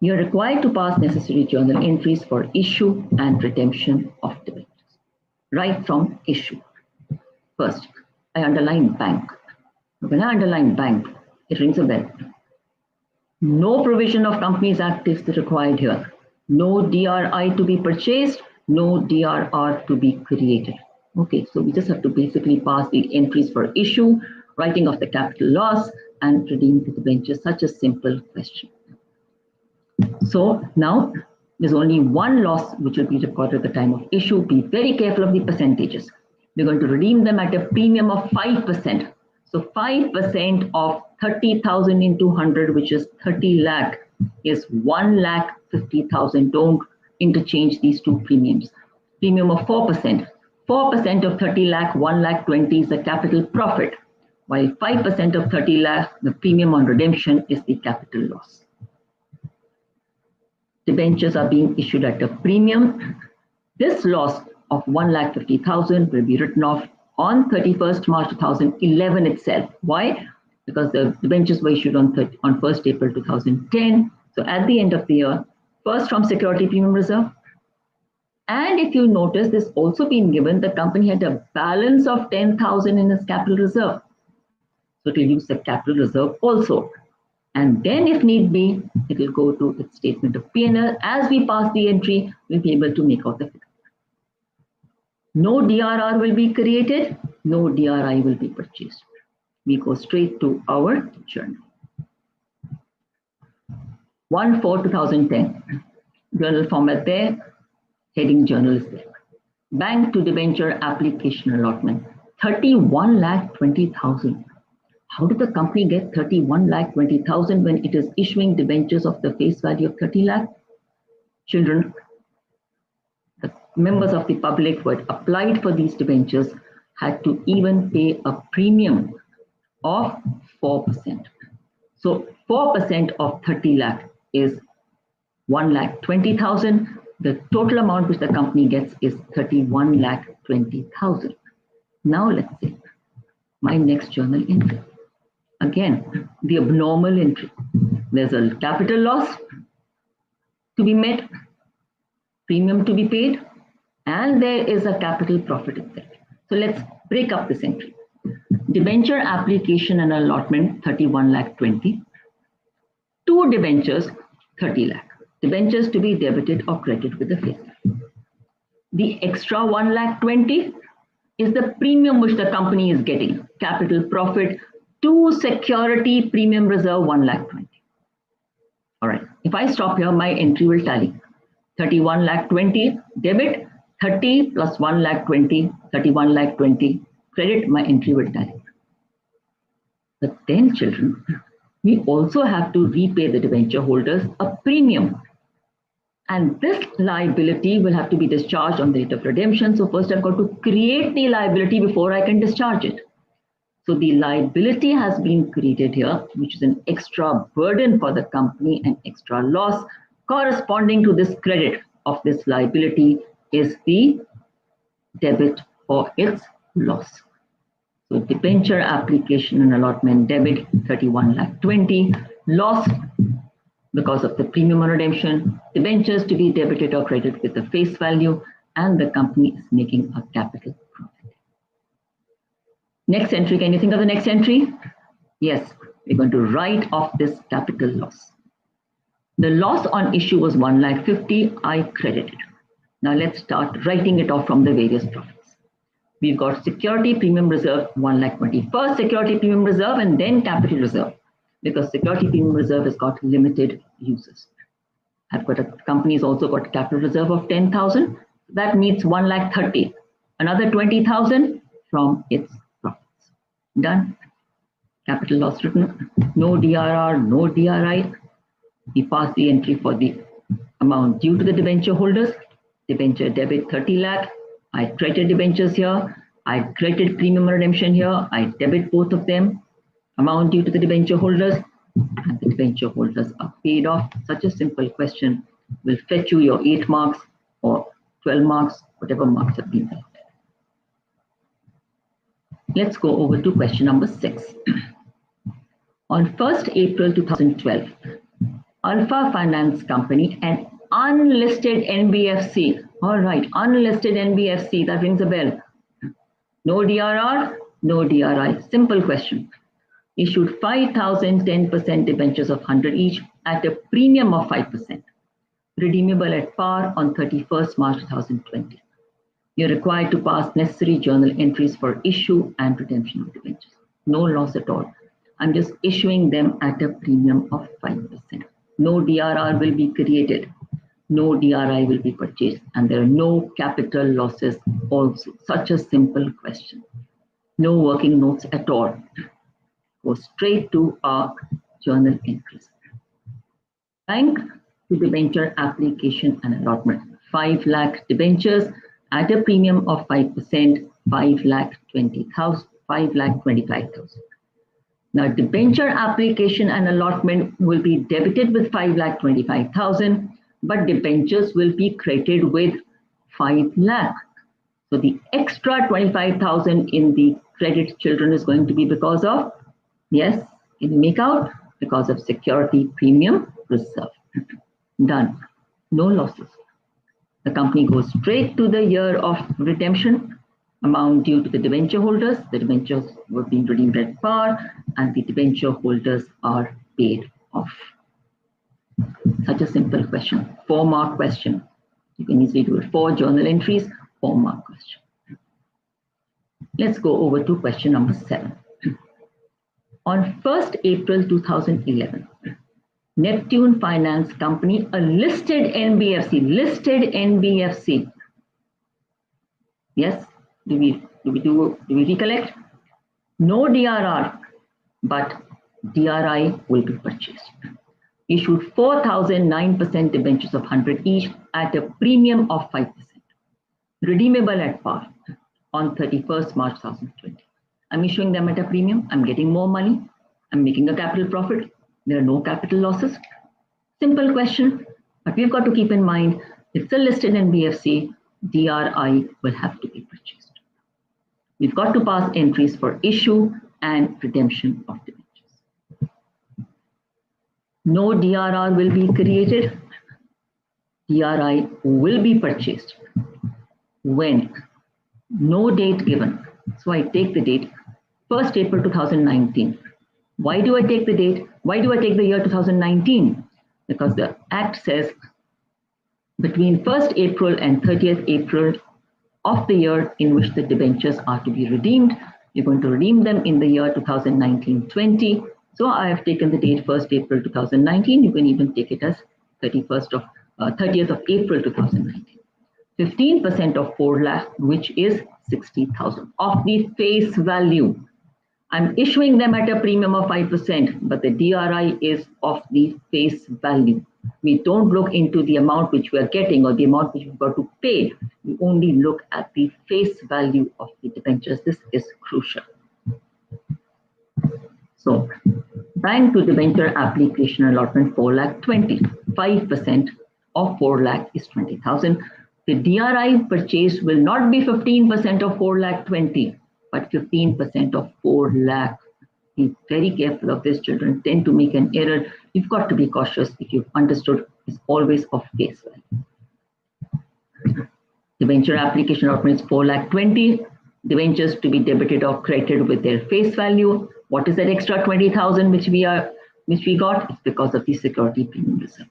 You are required to pass necessary journal entries for issue and redemption of debentures. Right from issue. First, I underline bank. When I underline bank, it rings a bell. No provision of Companies Act is required here. No DRI to be purchased, no DRR to be created. Okay, so we just have to basically pass the entries for issue, writing of the capital loss, and redeem the debentures. Such a simple question. So now there's only one loss which will be recorded at the time of issue. Be very careful of the percentages. We're going to redeem them at a premium of 5%. So 5% of 30,000 into 100, which is 30 lakh, is 1,50,000. Don't interchange these two premiums. Premium of 4%. 4% of 30 lakh, 1,20,000 is the capital profit, while 5% of 30 lakh, the premium on redemption, is the capital loss. Debentures are being issued at a premium. This loss of 1,50,000 will be written off on 31st March 2011 itself. Why? Because the debentures were issued on 1st April 2010. So at the end of the year, first from security premium reserve. And if you notice, this also been given, the company had a balance of 10,000 in its capital reserve. So it will use the capital reserve also. And then if need be, it will go to its statement of P&L. As we pass the entry, we'll be able to make out the figure. No DRR will be created, no DRI will be purchased. We go straight to our journal. 1/4/2010. Journal format there, heading journal is there. Bank to debenture application allotment, 31,20,000. How did the company get 31,20,000 when it is issuing debentures of the face value of 30 lakh? Children, the members of the public who had applied for these debentures had to even pay a premium of 4%. So 4% of 30 lakh is 1,20,000. The total amount which the company gets is 31,20,000. Now let's see my next journal entry. Again, the abnormal entry. There's a capital loss to be met, premium to be paid, and there is a capital profit itself. So let's break up this entry. Debenture application and allotment, 31,20,000. Two debentures, 30 lakh. Debentures to be debited or credited with the face value. The extra 1,20,000 is the premium which the company is getting. Capital profit to security premium reserve, 1,20,000. All right, if I stop here, my entry will tally. 31,20,000 debit, 30 plus 1,20,000, 31,20,000 credit, my entry will tally. But then, children, we also have to repay the debenture holders a premium. And this liability will have to be discharged on the date of redemption. So first I've got to create the liability before I can discharge it. So the liability has been created here, which is an extra burden for the company and extra loss. Corresponding to this credit of this liability is the debit for its loss. So debenture application and allotment debit, 31,20,000. Loss because of the premium on redemption, debentures to be debited or credited with the face value, and the company is making a capital profit. Next entry, can you think of the next entry? Yes, we're going to write off this capital loss. The loss on issue was 1,50,000, I credited. Now let's start writing it off from the various profits. We've got security premium reserve 1,20,000. First security premium reserve and then capital reserve, because security premium reserve has got limited uses. I've got a company's also got capital reserve of 10,000. That means 1,30,000. Another 20,000 from its profits. Done. Capital loss written. No DRR, no DRI. We pass the entry for the amount due to the debenture holders. Debenture debit 30 lakh. I credited debentures here. I credited premium redemption here. I debit both of them. Amount due to the debenture holders. And the debenture holders are paid off. Such a simple question will fetch you your 8 marks or 12 marks, whatever marks have been left. Let's go over to question number 6. On 1st April 2012, Alpha Finance Company, an unlisted NBFC. All right, unlisted NBFC, that rings a bell. No DRR, no DRI. Simple question. Issued 5,000 10% debentures of 100 each at a premium of 5%, redeemable at par on 31st March 2020. You're required to pass necessary journal entries for issue and redemption of debentures. No loss at all. I'm just issuing them at a premium of 5%. No DRR will be created. No DRI will be purchased. And there are no capital losses also. Such a simple question. No working notes at all. Go straight to our journal entries. Bank to debenture application and allotment. 5 lakh debentures at a premium of 5%, 5,20,000, 5,25,000. Now, debenture application and allotment will be debited with 5,25,000, but debentures will be credited with 5 lakh. So the extra 25,000 in the credit children is going to be because of, yes, can you make out? Because of security premium reserve. Done. No losses. The company goes straight to the year of redemption. Amount due to the debenture holders. The debentures were being redeemed at par and the debenture holders are paid off. Such a simple question. 4-mark question. You can easily do it. 4 journal entries, 4-mark question. Let's go over to question number 7. On 1st April 2011, Neptune Finance Company, a listed NBFC. Yes, do we recollect? No DRR, but DRI will be purchased. Issued 4,009% debentures of 100 each at a premium of 5%. Redeemable at par on 31st March 2020. I'm issuing them at a premium. I'm getting more money. I'm making a capital profit. There are no capital losses. Simple question, but we've got to keep in mind, it's a listed NBFC, DRI will have to be purchased. We've got to pass entries for issue and redemption of debentures. No DRR will be created. DRI will be purchased. When? No date given. So I take the date, 1st April 2019. Why do I take the date? Why do I take the year 2019? Because the Act says between 1st April and 30th April of the year in which the debentures are to be redeemed, you're going to redeem them in the year 2019-20. So I have taken the date 1st April 2019. You can even take it as 30th of April 2019. 15% of 4 lakh, which is 60,000 of the face value. I'm issuing them at a premium of 5%, but the DRI is of the face value. We don't look into the amount which we are getting or the amount which we've got to pay. We only look at the face value of the debentures. This is crucial. So, bank to debenture application allotment 4,20,000. 5% of 4 lakh is 20,000. The DRI purchase will not be 15% of 4,20,000, but 15% of 4 lakh. Be very careful of this, children tend to make an error. You've got to be cautious if you've understood is always of face value. Debenture application documents 4,20,000. Debentures to be debited or credited with their face value. What is that extra 20,000 which we got? It's because of the security premium reserve.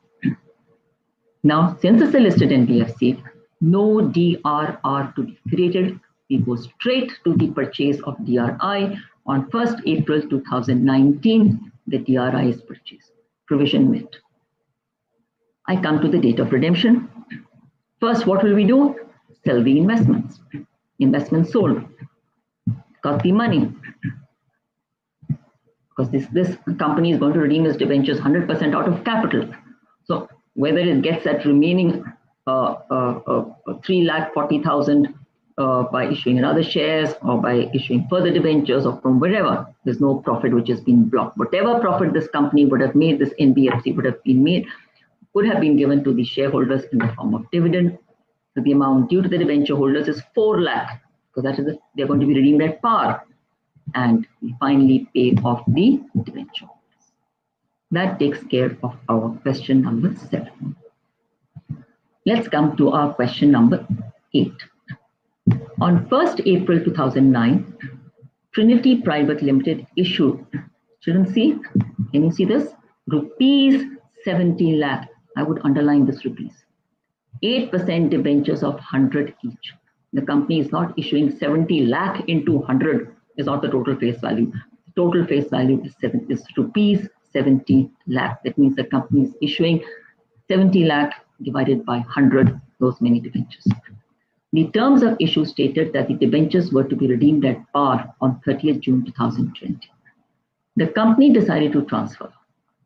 Now, since it's a listed NBFC, no DRR to be created. We go straight to the purchase of DRI. On 1st April 2019, the DRI is purchased. Provision met. I come to the date of redemption. First, what will we do? Sell the investments. Investments sold. Got the money. Because this company is going to redeem its debentures 100% out of capital. So whether it gets that remaining 3,40,000 by issuing another shares or by issuing further debentures or from wherever, there's no profit which has been blocked. Whatever profit this company would have made, this NBFC would have been made, would have been given to the shareholders in the form of dividend. So the amount due to the debenture holders is 4 lakh, because that is they're going to be redeemed at par. And we finally pay off the debenture holders. That takes care of our question number 7. Let's come to our question number 8. On 1st April 2009, Trinity Private Limited issued, children see, can you see this? Rupees 70 lakh. I would underline this rupees. 8% debentures of 100 each. The company is not issuing 70 lakh into 100 is not the total face value. The total face value is rupees 70 lakh. That means the company is issuing 70 lakh divided by 100, those many debentures. The terms of issue stated that the debentures were to be redeemed at par on 30th June 2020. The company decided to transfer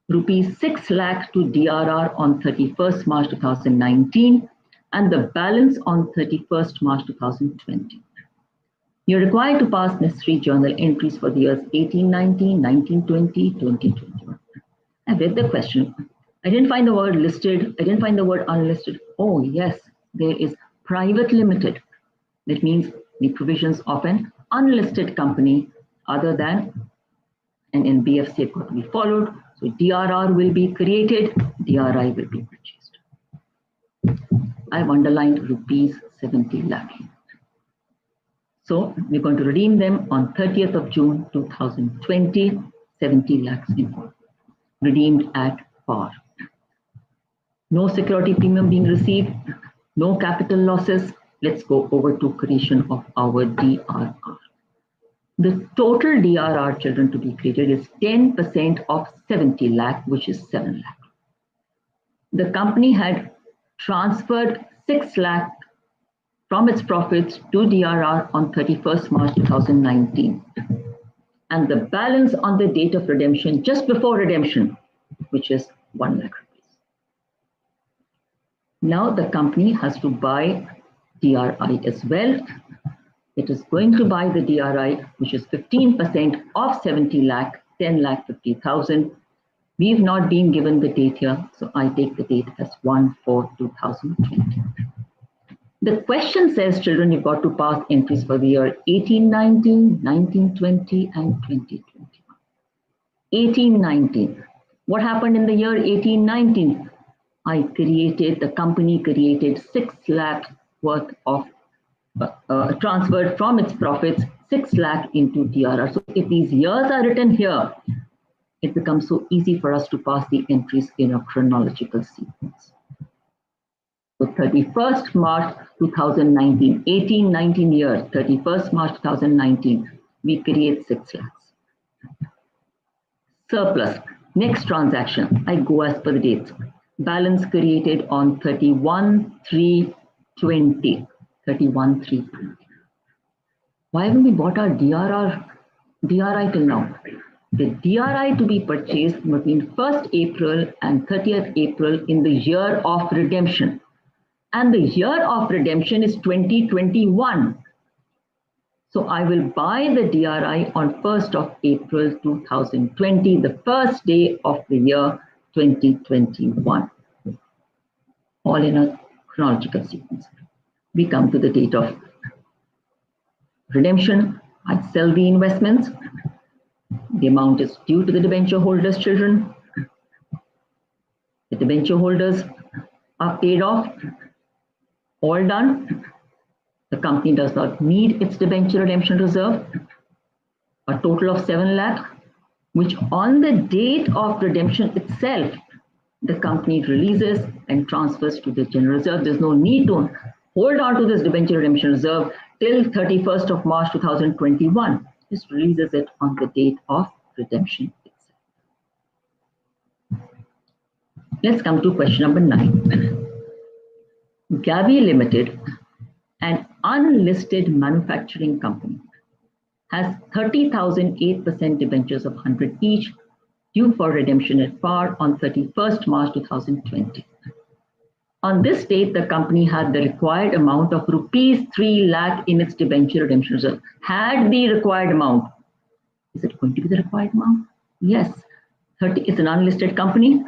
rupees 6 lakh to DRR on 31st March 2019 and the balance on 31st March 2020. You're required to pass necessary journal entries for the years 1819, 1920, 2021. I read the question. I didn't find the word listed. I didn't find the word unlisted. Oh, yes, there is private limited. That means the provisions of an unlisted company other than an NBFC have got to be followed. So DRR will be created, DRI will be purchased. I've underlined rupees 70 lakh. So we're going to redeem them on 30th of June 2020, 70 lakhs in all, redeemed at par. No security premium being received, no capital losses. Let's go over to creation of our DRR. The total DRR, children, to be created is 10% of 70 lakh, which is 7 lakh. The company had transferred 6 lakh from its profits to DRR on 31st March 2019. And the balance on the date of redemption, just before redemption, which is 1 lakh rupees. Now the company has to buy DRI as well. It is going to buy the DRI, which is 15% of 70 lakh, 10 lakh 50,000. We've not been given the date here, so I take the date as 1/4/2020. The question says, children, you've got to pass entries for the year 1819, 1920, and 2021. 1819. What happened in the year 1819? The company created 6 lakh worth of transferred from its profits 6 lakh into DRR. So if these years are written here, it becomes so easy for us to pass the entries in a chronological sequence. So 31st March 2019, 18-19 years, 31st March 2019, we create 6 lakhs. Surplus, next transaction, I go as per the dates. Balance created on 31/3/20. 31/3/20. Why haven't we bought our DRI till now? The DRI to be purchased between 1st April and 30th April in the year of redemption. And the year of redemption is 2021. So I will buy the DRI on 1st of April 2020, the first day of the year 2021. All in a chronological sequence. We come to the date of redemption. I sell the investments. The amount is due to the debenture holders' children. debenture holders are paid off, all done. The company does not need its debenture redemption reserve, a total of 7 lakh, which on the date of redemption itself, the company releases and transfers to the general reserve. There's no need to hold on to this debenture redemption reserve till 31st of March 2021. Just releases it on the date of redemption itself. Let's come to question number 9. Gavi Limited, an unlisted manufacturing company, has 30,008% debentures of 100 each due for redemption at par on 31st March 2020. On this date, the company had the required amount of rupees 3 lakh in its debenture redemption reserve. Had the required amount. Is it going to be the required amount? Yes. It's an unlisted company.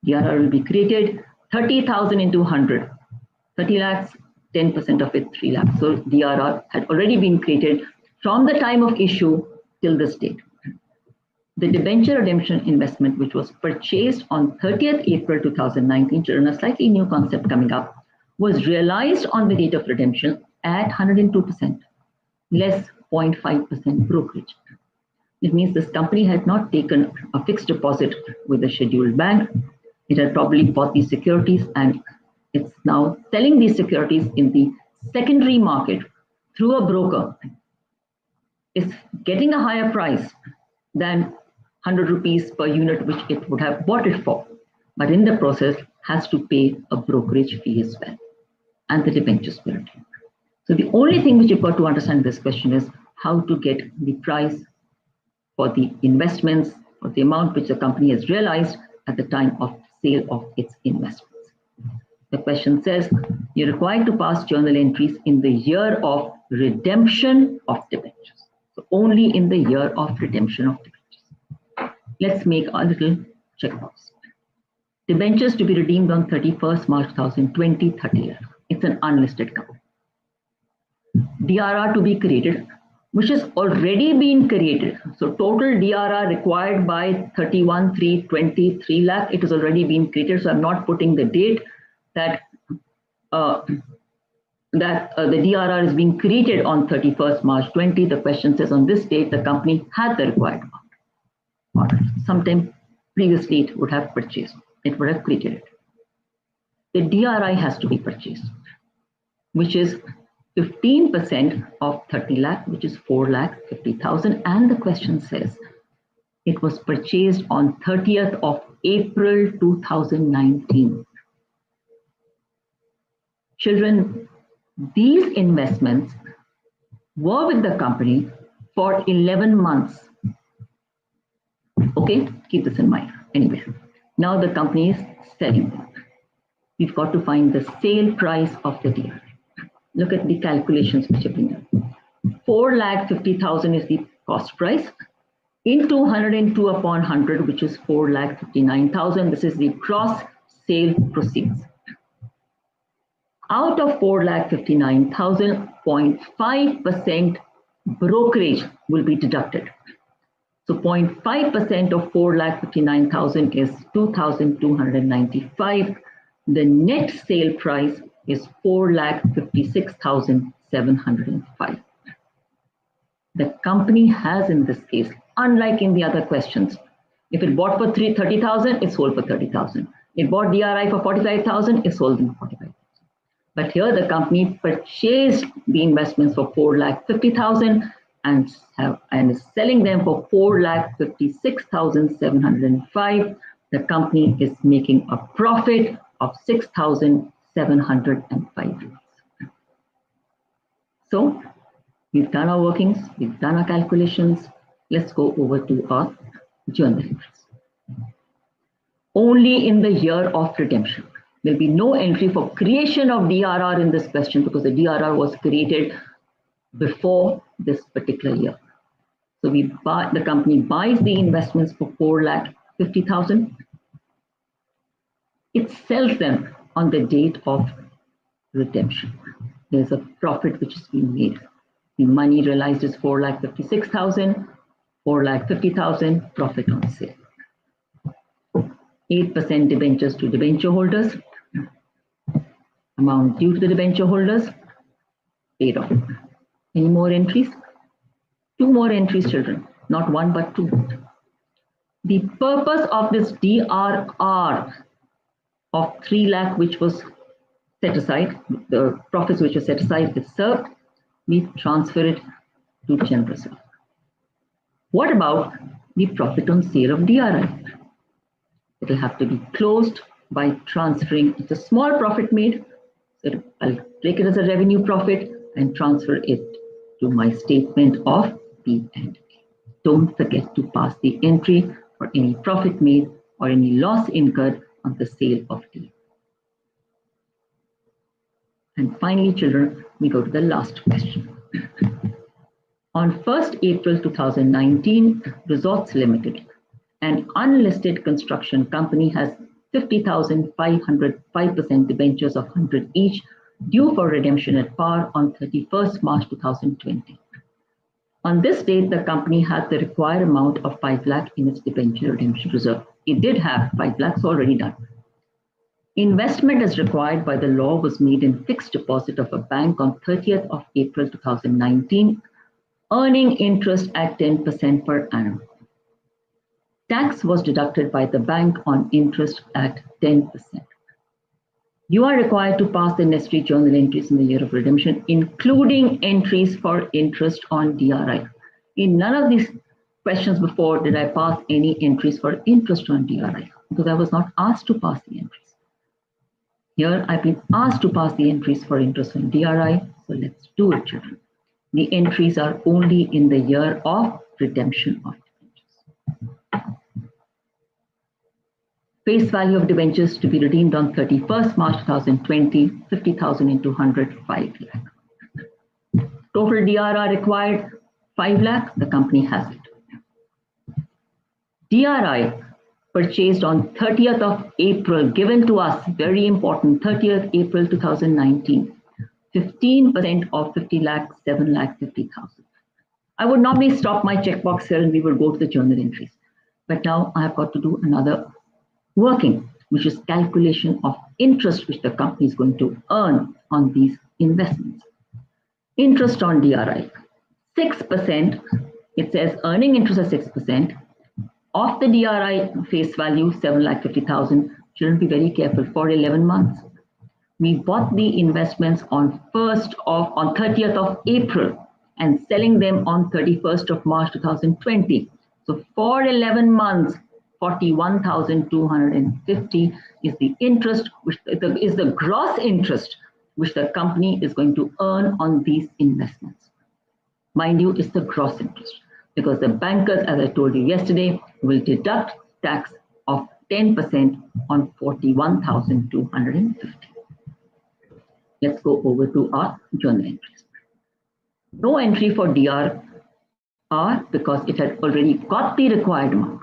DRR will be created. 30,000 into 100. 30 lakhs, 10% of it, 3 lakhs. So DRR had already been created from the time of issue till this date. The debenture redemption investment, which was purchased on 30th April 2019, children, a slightly new concept coming up, was realized on the date of redemption at 102%, less 0.5% brokerage. It means this company had not taken a fixed deposit with a scheduled bank. It had probably bought these securities and it's now selling these securities in the secondary market through a broker. It's getting a higher price than 100 rupees per unit, which it would have bought it for, but in the process has to pay a brokerage fee as well, and the debentures will redeem. So the only thing which you've got to understand in this question is how to get the price for the investments, or the amount which the company has realized at the time of sale of its investments. The question says, you're required to pass journal entries in the year of redemption of debentures. So only in the year of redemption of debentures. Let's make a little checkbox. Debentures to be redeemed on 31st March 2020, 30. It's an unlisted company. DRR to be created, which has already been created. So total DRR required by 31,320, 3 lakh, it has already been created. So I'm not putting the date that the DRR is being created on 31st March 20. The question says on this date, the company had the required amount. Sometime previously it would have purchased, it would have created it. The DRI has to be purchased, which is 15% of 30 lakh, which is 4,50,000. And the question says it was purchased on 30th of April 2019. Children, these investments were with the company for 11 months. Okay, keep this in mind. Anyway, now the company is selling them. We've got to find the sale price of the deal. Look at the calculations which have been done. 4,50,000 is the cost price into 102 upon 100, which is 4,59,000. This is the gross sale proceeds. Out of 4,59,000, 0.5% brokerage will be deducted. So 0.5% of 4,59,000 is 2,295. The net sale price is 4,56,705. The company has, in this case, unlike in the other questions, if it bought for 30,000, it sold for 30,000. It bought DRI for 45,000, it sold them for 45,000. But here the company purchased the investments for 4,50,000 and is selling them for 4,56,705. The company is making a profit of 6,705. So we've done our workings, we've done our calculations. Let's go over to our journal entries. Only in the year of redemption. There'll be no entry for creation of DRR in this question because the DRR was created before this particular year. So the company buys the investments for 4,50,000. It sells them on the date of redemption. There's a profit which is being made. The money realized is 4,56,000, 4,50,000 profit on sale. 8% debentures to debenture holders. Amount due to the debenture holders, paid off. Any more entries? 2 more entries, children. Not 1, but 2. The purpose of this DRR of 3 lakh, which was set aside, the profits which were set aside is served, we transfer it to general reserve. What about the profit on sale of DRI? It will have to be closed by transferring, it's a small profit made, so I'll take it as a revenue profit and transfer it to my statement of P&L. Don't forget to pass the entry for any profit made or any loss incurred on the sale of DRI. And finally, children, we go to the last question. On 1st April 2019, Resorts Limited, an unlisted construction company, has 50,505% debentures of 100 each due for redemption at par on 31st March 2020. On this date, the company had the required amount of 5 lakh in its debenture redemption reserve. It did have 5 lakhs already done. Investment as required by the law was made in fixed deposit of a bank on 30th of April 2019, earning interest at 10% per annum. Tax was deducted by the bank on interest at 10%. You are required to pass the necessary journal entries in the year of redemption, including entries for interest on DRI. In none of these questions before did I pass any entries for interest on DRI, because I was not asked to pass the entries. Here I've been asked to pass the entries for interest on DRI, so let's do it, children. The entries are only in the year of redemption of debentures. Face value of debentures to be redeemed on 31st March 2020, 50,000 into 100, 5 lakh. Total DRR required, 5 lakh, the company has it. DRI purchased on 30th of April, given to us, very important, 30th April 2019, 15% of 50 lakh, 7 lakh 50,000. I would normally stop my checkbox here and we will go to the journal entries. But now I have got to do another working, which is calculation of interest which the company is going to earn on these investments. Interest on DRI, 6%, it says earning interest at 6%. Of the DRI face value, 7,50,000, children be very careful, for 11 months. We bought the investments on 30th of April and selling them on 31st of March 2020. So for 11 months, 41,250 is the interest, which is the gross interest which the company is going to earn on these investments. Mind you, it's the gross interest, because the bankers, as I told you yesterday, will deduct tax of 10% on 41,250. Let's go over to our journal entries. No entry for DRR because it had already got the required amount.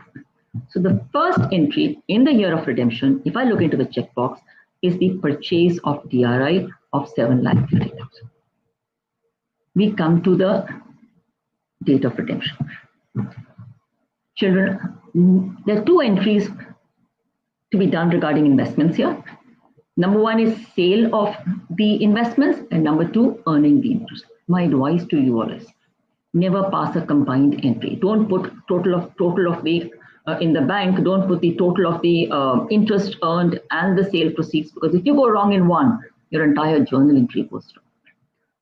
So the first entry in the year of redemption, if I look into the checkbox, is the purchase of DRI of 7,50,000. We come to the date of redemption. Children, there are 2 entries to be done regarding investments here. Number 1 is sale of the investments, and number 2, earning the interest. My advice to you all is never pass a combined entry. Don't put total of the in the bank. Don't put the total of the interest earned and the sale proceeds, because if you go wrong in one, your entire journal entry goes wrong.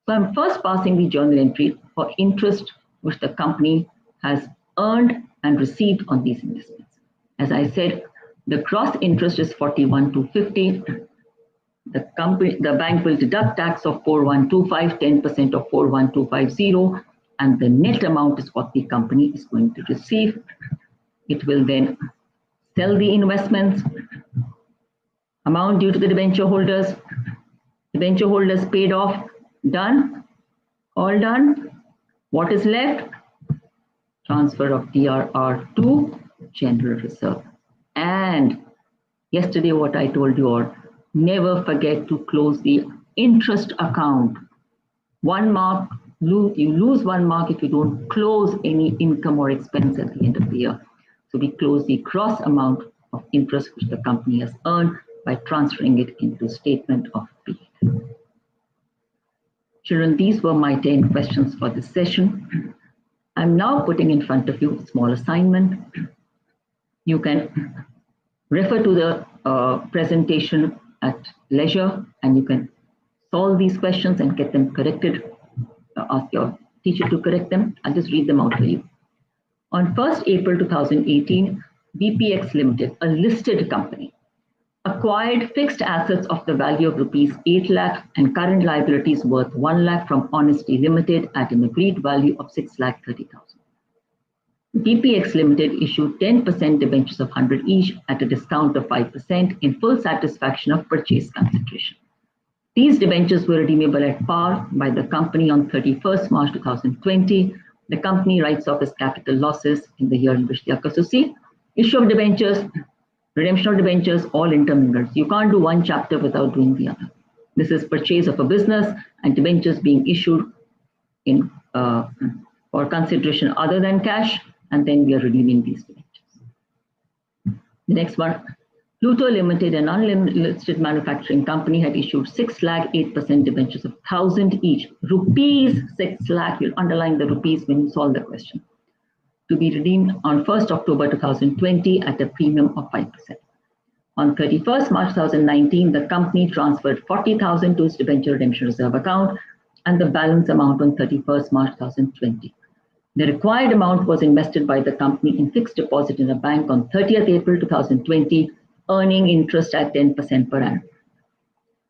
So I'm first passing the journal entry for interest which the company has earned and received on these investments. As I said, the gross interest is 41,250. The bank will deduct tax of 4,125, 10% of 4,1,250, and the net amount is what the company is going to receive. It will then sell the investments, amount due to the debenture holders paid off, done, all done. What is left? Transfer of DRR to general reserve. And yesterday what I told you all, never forget to close the interest account. 1 mark, you lose 1 mark if you don't close any income or expense at the end of the year. So we close the gross amount of interest which the company has earned by transferring it into statement of payment. Children, these were my 10 questions for this session. I'm now putting in front of you a small assignment. You can refer to the presentation at leisure, and you can solve these questions and get them corrected. Ask your teacher to correct them. I'll just read them out for you. On 1st April 2018, BPX Limited, a listed company, acquired fixed assets of the value of rupees 8 lakh and current liabilities worth 1 lakh from Honesty Limited at an agreed value of 6,30,000. BPX Limited issued 10% debentures of 100 each at a discount of 5% in full satisfaction of purchase consideration. These debentures were redeemable at par by the company on 31st March 2020. The company writes off its capital losses in the year in which they occur. So see, issue of debentures, redemption of debentures, all intermingled. You can't do one chapter without doing the other. This is purchase of a business and debentures being issued in for consideration other than cash, and then we are redeeming these debentures. The next one. Pluto Limited, an unlisted manufacturing company, had issued 6 lakh 8% debentures of 1,000 each, rupees 6 lakh. You'll underline the rupees when you solve the question, to be redeemed on 1st October 2020 at a premium of 5%. On 31st March 2019, the company transferred 40,000 to its debenture redemption reserve account and the balance amount on 31st March 2020. The required amount was invested by the company in fixed deposit in a bank on 30th April 2020, earning interest at 10% per annum.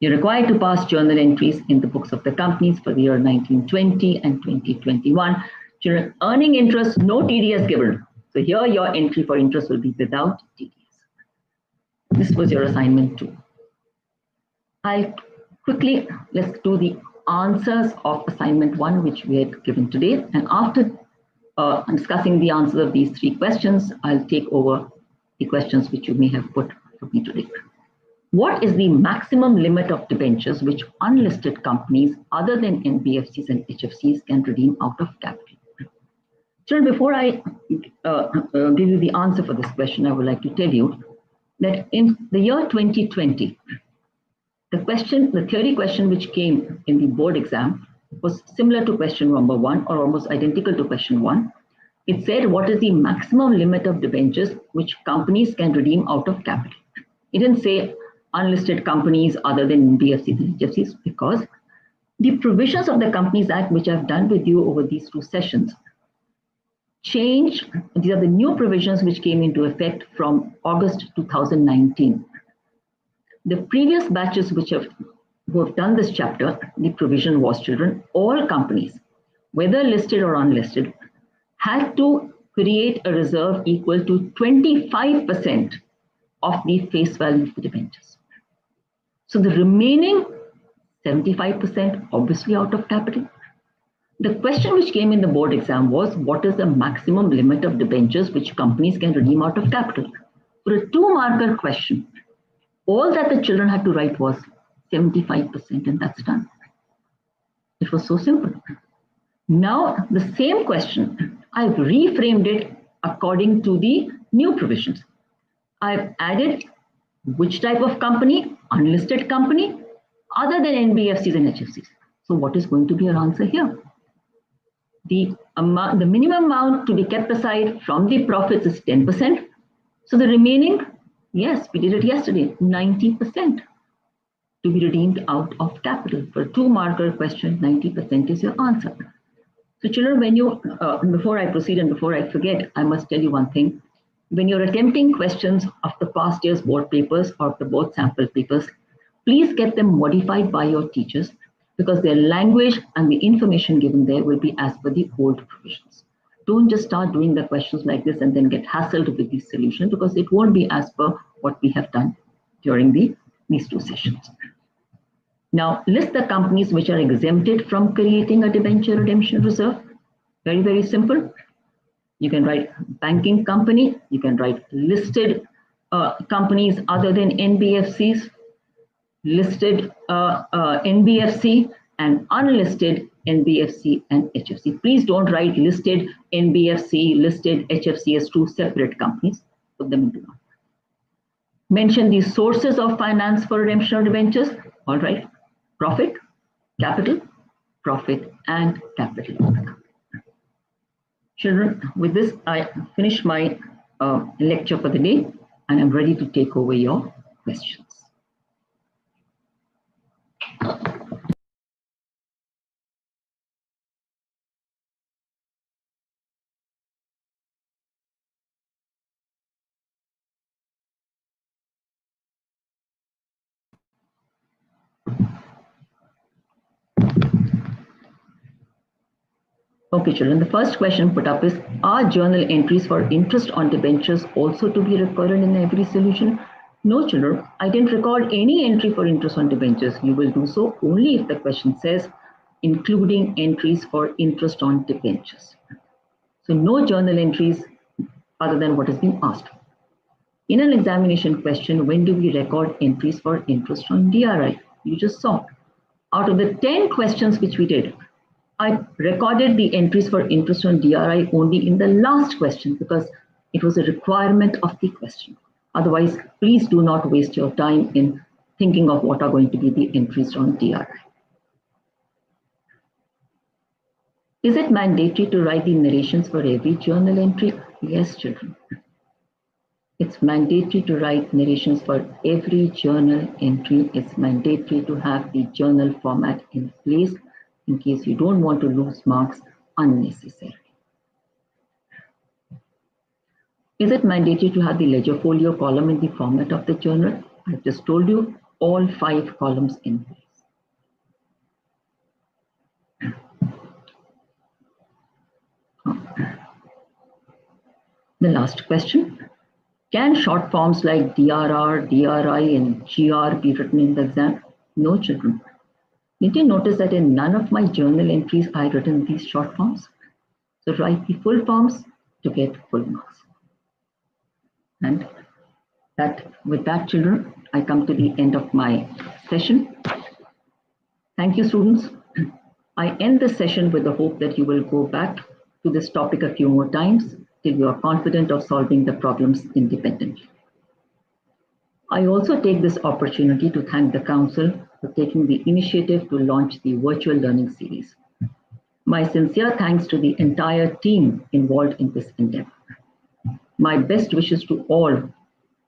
You're required to pass journal entries in the books of the companies for the year 1920 and 2021. Children, earning interest, no TDS given. So here your entry for interest will be without TDS. This was your assignment 2. Let's do the answers of assignment 1, which we had given today. And after discussing the answers of these 3 questions, I'll take over the questions which you may have put for me today. What is the maximum limit of debentures which unlisted companies other than NBFCs and HFCs can redeem out of capital? Children, before I give you the answer for this question, I would like to tell you that in the year 2020, the theory question which came in the board exam was similar to question number 1 or almost identical to question 1. It said, what is the maximum limit of debentures which companies can redeem out of capital? It didn't say unlisted companies other than NBFCs and HFCs, because the provisions of the Companies Act, which I've done with you over these 2 sessions, change. These are the new provisions which came into effect from August 2019. The previous batches who have done this chapter, the provision was, children, all companies, whether listed or unlisted, had to create a reserve equal to 25% of the face value of the debentures. So the remaining 75% obviously out of capital. The question which came in the board exam was, what is the maximum limit of debentures which companies can redeem out of capital? For a 2-marker question, all that the children had to write was 75%, and that's done. It was so simple. Now, the same question, I've reframed it according to the new provisions. I've added which type of company, unlisted company, other than NBFCs and HFCs. So what is going to be your answer here? The minimum amount to be kept aside from the profits is 10%. So the remaining, yes, we did it yesterday, 90% to be redeemed out of capital. For a 2-marker question, 90% is your answer. So children, when you, before I proceed and before I forget, I must tell you one thing. When you're attempting questions of the past year's board papers or the board sample papers, please get them modified by your teachers, because their language and the information given there will be as per the old provisions. Don't just start doing the questions like this and then get hassled with the solution, because it won't be as per what we have done during these 2 sessions. Now, list the companies which are exempted from creating a debenture redemption reserve. Very, very simple. You can write banking company. You can write listed companies other than NBFCs, listed NBFC, and unlisted NBFC and HFC. Please don't write listed NBFC, listed HFC as 2 separate companies. Put them into one. Mention the sources of finance for redemption of debentures. All right. Profit, capital, profit, and capital. Children, with this, I finish my lecture for the day, and I'm ready to take over your questions. Okay, children, the first question put up is, are journal entries for interest on debentures also to be recorded in every solution? No, children, I didn't record any entry for interest on debentures. You will do so only if the question says, including entries for interest on debentures. So no journal entries other than what has been asked. In an examination question, when do we record entries for interest on DRI? You just saw. Out of the 10 questions which we did, I recorded the entries for interest on DRI only in the last question because it was a requirement of the question. Otherwise, please do not waste your time in thinking of what are going to be the entries on DRI. Is it mandatory to write the narrations for every journal entry? Yes, children. It's mandatory to write narrations for every journal entry. It's mandatory to have the journal format in place in case you don't want to lose marks unnecessarily. Is it mandatory to have the ledger folio column in the format of the journal? I've just told you, all 5 columns in place. The last question. Can short forms like DRR, DRI, and GR be written in the exam? No, children. Did you notice that in none of my journal entries I've written these short forms? So write the full forms to get full marks. And with that, children, I come to the end of my session. Thank you, students. I end the session with the hope that you will go back to this topic a few more times till you are confident of solving the problems independently. I also take this opportunity to thank the Council for taking the initiative to launch the virtual learning series. My sincere thanks to the entire team involved in this endeavor. My best wishes to all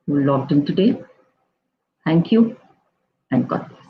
who logged in today. Thank you and God bless.